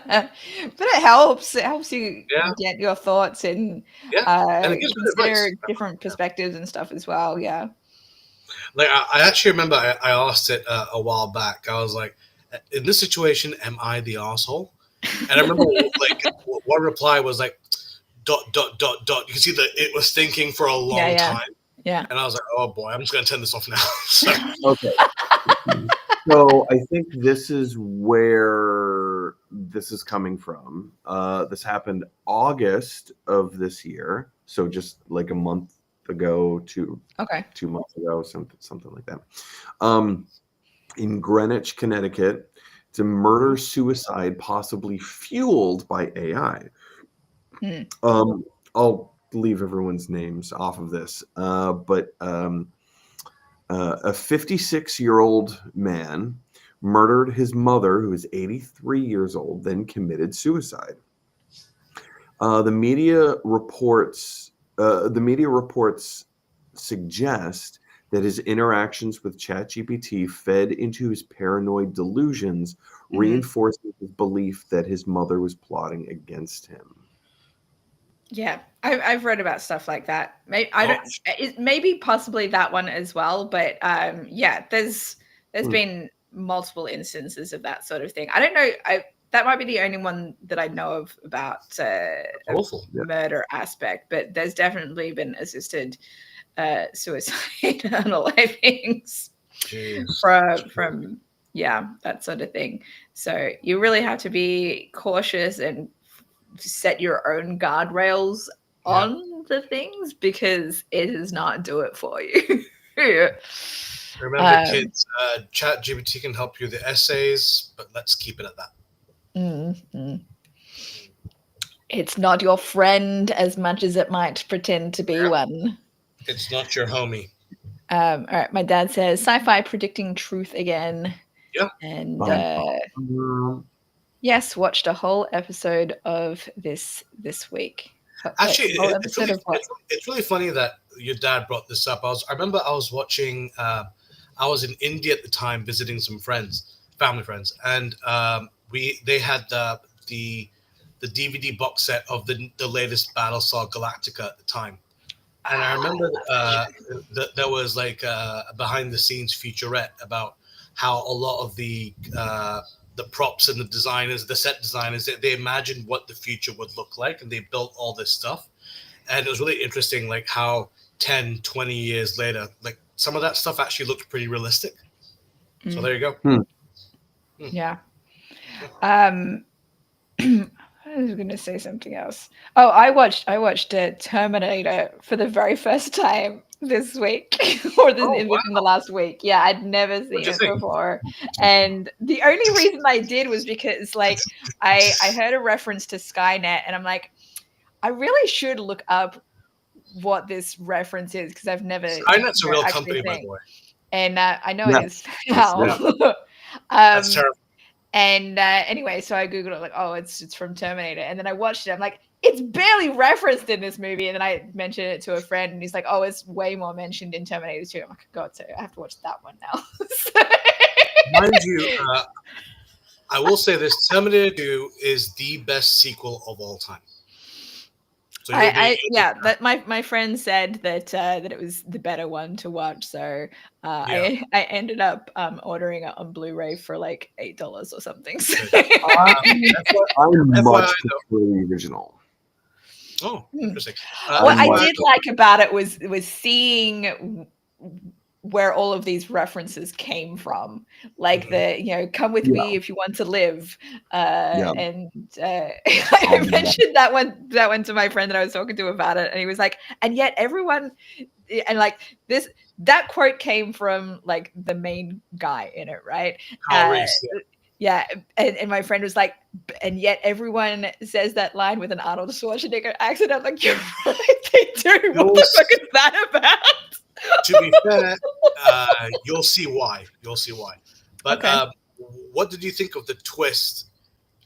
it helps. It helps you get your thoughts and consider different perspectives and stuff as well. Yeah. I actually remember I asked it a while back. I was like, in this situation, am I the asshole? And I remember one reply was like, ... You can see that it was thinking for a long time. Yeah. And I was like, oh boy, I'm just going to turn this off now. So. Okay. So I think this is where this is coming from. This happened August of this year. So just like a month ago to 2 months ago, something like that. In Greenwich, Connecticut, it's a murder-suicide possibly fueled by AI. I'll leave everyone's names off of this, but a 56-year-old man murdered his mother, who is 83 years old, then committed suicide. The media reports suggest that his interactions with ChatGPT fed into his paranoid delusions, reinforcing his belief that his mother was plotting against him. Yeah, I've read about stuff like that. Maybe possibly that one as well, but there's been multiple instances of that sort of thing. I don't know. That might be the only one that I know of about murder aspect, but there's definitely been assisted suicide unalivings from that sort of thing. So you really have to be cautious and set your own guardrails on the things, because it does not do it for you. Remember, kids, ChatGPT can help you with the essays, but let's keep it at that. It's not your friend as much as it might pretend to be one. It's not your homie. All right, my dad says sci-fi predicting truth again. Yeah. And yes, watched a whole episode of this week. Actually, it's really funny that your dad brought this up. I remember I was watching. I was in India at the time visiting some family friends, and they had the DVD box set of the latest Battlestar Galactica at the time. And I remember that there was a behind the scenes featurette about how a lot of the props and the designers, the set designers, they imagined what the future would look like, and they built all this stuff. And it was really interesting, how 10, 20 years later, some of that stuff actually looked pretty realistic. So there you go. Yeah. What I was going to say something else. Oh, I watched Terminator for the very first time this week, or Oh, wow. within the last week. Yeah, I'd never seen What'd you it think? before, and the only reason I did was because, like, I heard a reference to Skynet, and I'm like, I really should look up what this reference is because I've never Skynet's a real actually company, by the think. way. And I know Yeah. it is now. That's terrible. And anyway, so I googled it, like, oh, it's from Terminator, and then I watched it. I'm like, it's barely referenced in this movie, and then I mentioned it to a friend, and he's like, oh, it's way more mentioned in Terminator 2. I'm like, God, so I have to watch that one now. Mind you, I will say this: Terminator 2 is the best sequel of all time. So that my friend said that it was the better one to watch. So I ended up ordering it on Blu-ray for like $8 or something. So. I much prefer the original. Oh, interesting. What I did like about it was seeing where all of these references came from, like the come with me if you want to live, and I mentioned that one to my friend that I was talking to about it, and he was like, and yet everyone, and like that quote came from like the main guy in it, right? Yeah, and my friend was like, and yet everyone says that line with an Arnold Schwarzenegger accent. I'm like, you're right, they do. What the fuck is that about? To be fair, you'll see why. But okay. What did you think of the twist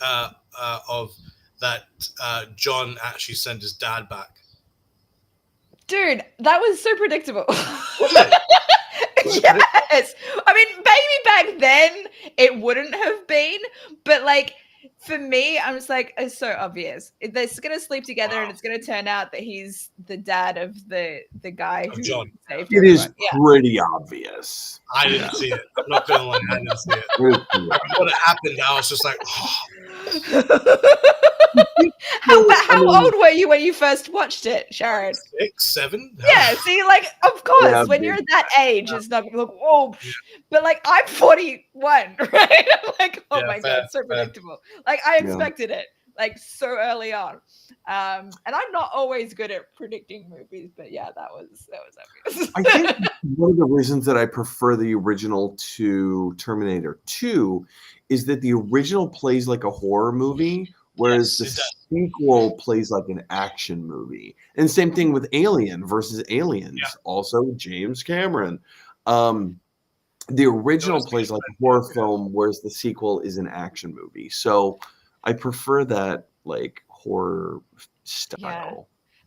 of that John actually sent his dad back? Dude, that was so predictable. Was it? Yes. I mean, maybe back then it wouldn't have been, but like for me, I'm just like, it's so obvious. They're gonna sleep together, and it's gonna turn out that he's the dad of the guy who John. saved It is pretty obvious. I didn't see it. I'm not gonna lie, I didn't see it. What happened? I was just like, How old were you when you first watched it, Sharon? 6, 7. Yeah, see, like, of course, when you're at that age, it's not like, whoa. But like, I'm 41, right? I'm like, oh my God, so predictable. Like, I expected it, like, so early on. And I'm not always good at predicting movies, but yeah, that was obvious. I think one of the reasons that I prefer the original to Terminator 2 is that the original plays like a horror movie, whereas the sequel plays like an action movie. And same thing with Alien versus Aliens, also James Cameron. The original plays like a horror film, whereas the sequel is an action movie. So I prefer that like horror style. Yeah.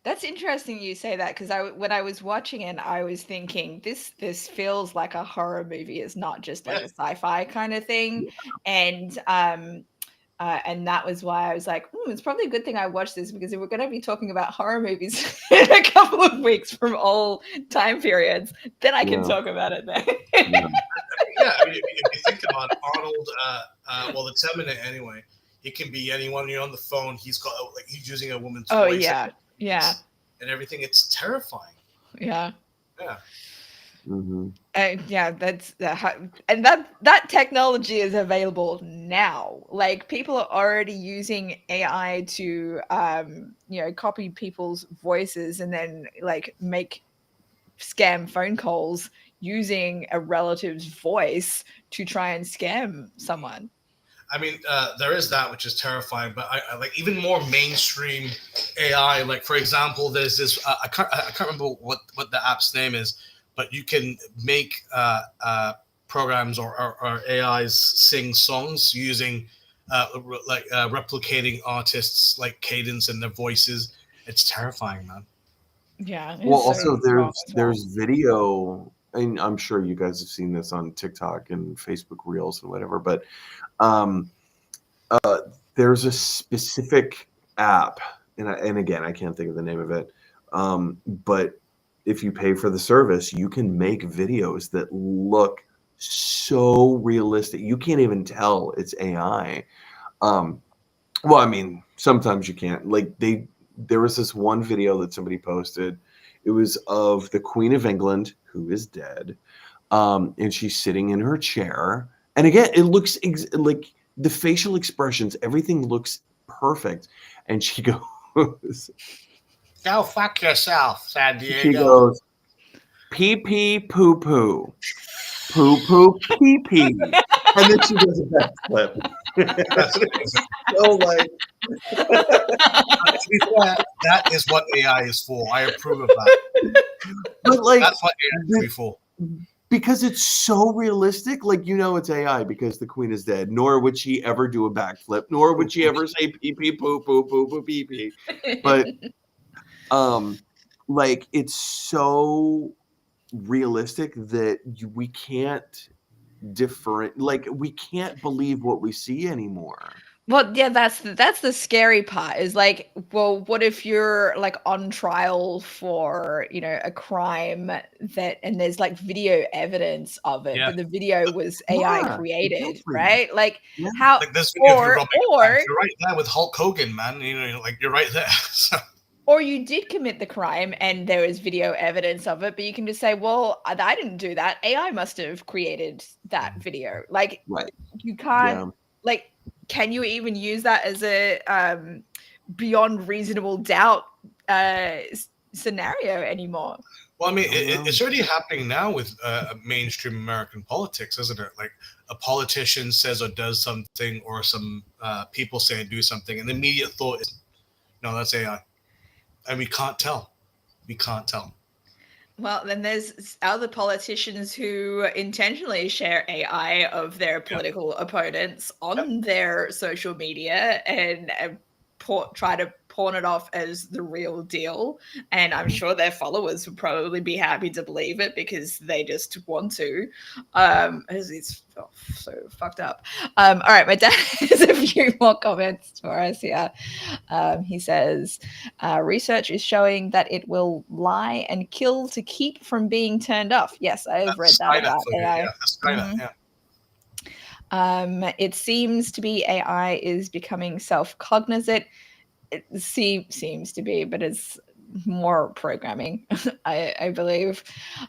That's interesting you say that, because when I was watching it, I was thinking this feels like a horror movie. It's not just like a sci-fi kind of thing. And that was why I was like, it's probably a good thing I watched this, because if we're going to be talking about horror movies in a couple of weeks from all time periods, then I can talk about it then. I mean, if you think about Arnold, the Terminator anyway, it can be anyone. You're on the phone. He's using a woman's voice. Oh yeah. And everything. It's terrifying. Yeah. Yeah. Mm-hmm. That's and that technology is available now. Like, people are already using AI to copy people's voices and then like make scam phone calls using a relative's voice to try and scam someone. I mean, there is that, which is terrifying, but I like even more mainstream AI. Like, for example, there's this. I can't remember what the app's name is, but you can make programs or AIs sing songs using replicating artists' like cadence and their voices. It's terrifying, man. Yeah. Well, also there's video, and I'm sure you guys have seen this on TikTok and Facebook Reels and whatever, but there's a specific app, and again, I can't think of the name of it, but if you pay for the service, you can make videos that look so realistic. You can't even tell it's AI. Well, I mean, sometimes you can't. Like, there was this one video that somebody posted. It was of the Queen of England, who is dead, and she's sitting in her chair. And again, it looks like the facial expressions, everything looks perfect. And she goes, Go fuck yourself, San Diego. she goes, pee pee poo poo, poo poo pee pee, and then she does a backflip. That's amazing. So like, To be fair, that is what AI is for. I approve of that. but like, That's what AI is to be for. because it's so realistic, like, you know, it's AI because the queen is dead, nor would she ever do a backflip, nor would she ever say pee pee poo poo poo poo pee pee. But like, it's so realistic that we can't like, we can't believe what we see anymore. Well, yeah, that's the scary part is like, well, what if you're like on trial for, you know, a crime that, and there's like video evidence of it, Yeah. but the video was AI Yeah, created, exactly. right? Like Yeah. how, Like this video or you're right there with Hulk Hogan, man. You know, like you're right there. So. or you did commit the crime and there is video evidence of it, but you can just say, well, I didn't do that. AI must have created that video. Like, Right. you can't, Yeah. like, can you even use that as a beyond reasonable doubt scenario anymore? Well, I mean, it's already happening now with mainstream American politics, isn't it? Like a politician says or does something, or some people say and do something, and the immediate thought is, no, that's AI. And we can't tell. We can't tell. Well, then there's other politicians who intentionally share AI of their political opponents on their social media and try to pawn it off as the real deal. And I'm sure their followers would probably be happy to believe it because they just want to. It's so fucked up. All right, my dad has a few more comments for us here. He says, research is showing that it will lie and kill to keep from being turned off. Yes, I've read that about AI. It seems to be AI is becoming self-cognizant. It seems to be, but it's more programming, I believe.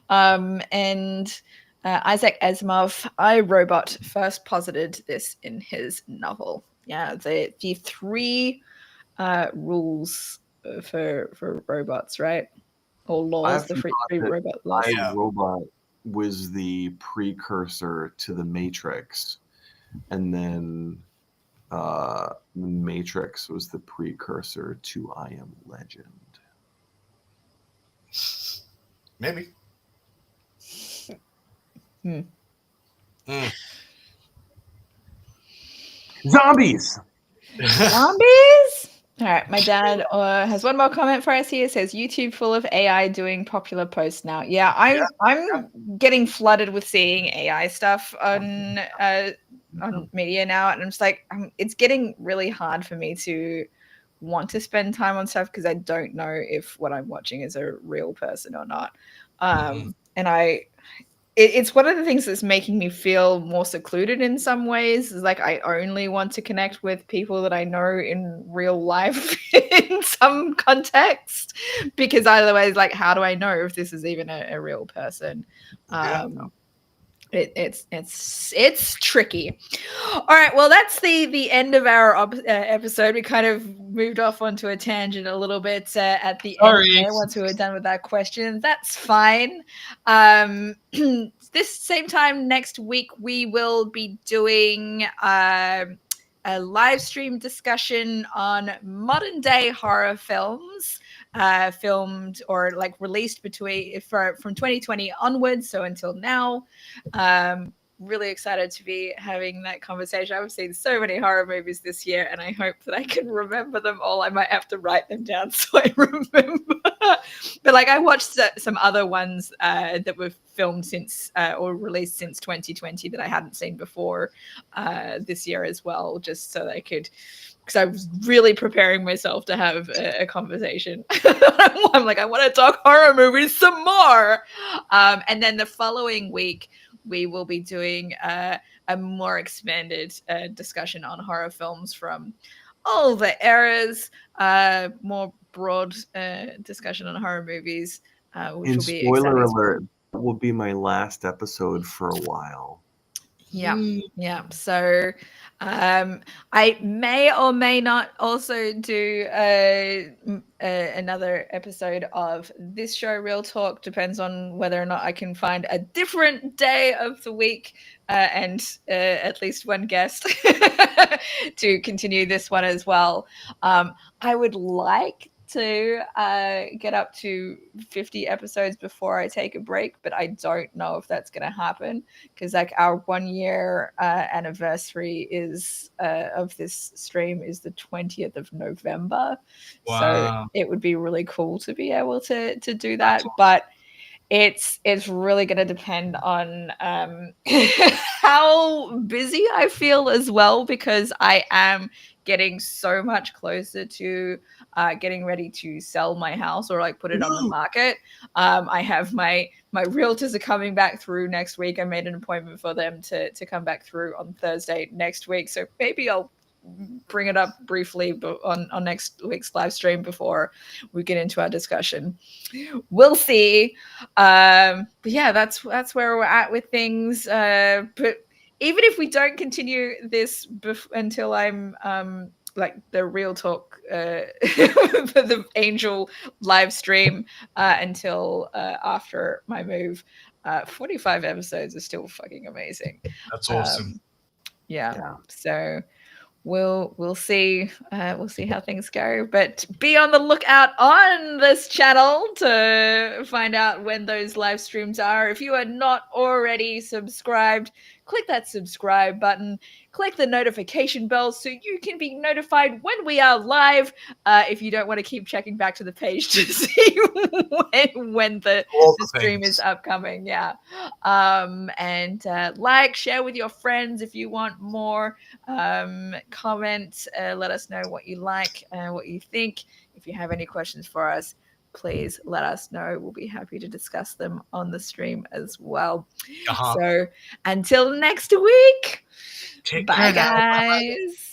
And Isaac Asimov, I, Robot, first posited this in his novel. Yeah, the three rules for robots, right? Or laws, the three robot laws. I, Robot was the precursor to the Matrix, and then the Matrix was the precursor to I Am Legend. Maybe. Zombies! Zombies? All right, my dad has one more comment for us here. It says YouTube full of AI doing popular posts now. Yeah, I'm getting flooded with seeing AI stuff on media now, and I'm just like, it's getting really hard for me to want to spend time on stuff because I don't know if what I'm watching is a real person or not. And it's one of the things that's making me feel more secluded in some ways. Is like I only want to connect with people that I know in real life in some context, because otherwise, like, how do I know if this is even a real person? It's tricky. All right, well, that's the end of our episode. We kind of moved off onto a tangent a little bit at the end there, once we were done with that question. That's fine. This same time next week we will be doing a live stream discussion on modern day horror films filmed or like released from 2020 onwards, so until now. Really excited to be having that conversation. I've seen so many horror movies this year, and I hope that I can remember them all. I might have to write them down so I remember. But like, I watched some other ones that were filmed since or released since 2020 that I hadn't seen before this year as well, just so that I could, because I was really preparing myself to have a conversation. I'm like, I want to talk horror movies some more. And then the following week, we will be doing a more expanded discussion on horror films from all the eras, more broad discussion on horror movies, which will be spoiler exciting. alert, that will be my last episode for a while. Yeah. Yeah. So I may or may not also do another episode of this show, Real Talk. Depends on whether or not I can find a different day of the week and at least one guest to continue this one as well. I would like to get up to 50 episodes before I take a break, but I don't know if that's going to happen because like our 1 year anniversary is of this stream is the 20th of November. Wow. So it would be really cool to be able to do that. But it's really going to depend on how busy I feel as well, because I am getting so much closer to getting ready to sell my house or like put it on the market. I have my realtors are coming back through next week. I made an appointment for them to come back through on Thursday next week. So maybe I'll bring it up briefly on next week's live stream before we get into our discussion. We'll see. But yeah, that's where we're at with things. But even if we don't continue this until I'm like the Real Talk for the Angel live stream until after my move, 45 episodes is still fucking amazing. That's awesome. Yeah. So we'll see how things go, but be on the lookout on this channel to find out when those live streams are. If you are not already subscribed, click that subscribe button, click the notification bell so you can be notified when we are live, if you don't want to keep checking back to the page to see when the stream is upcoming. And like, share with your friends if you want more. Comment, let us know what you like and what you think. If you have any questions for us, please let us know. We'll be happy to discuss them on the stream as well. So until next week, bye guys.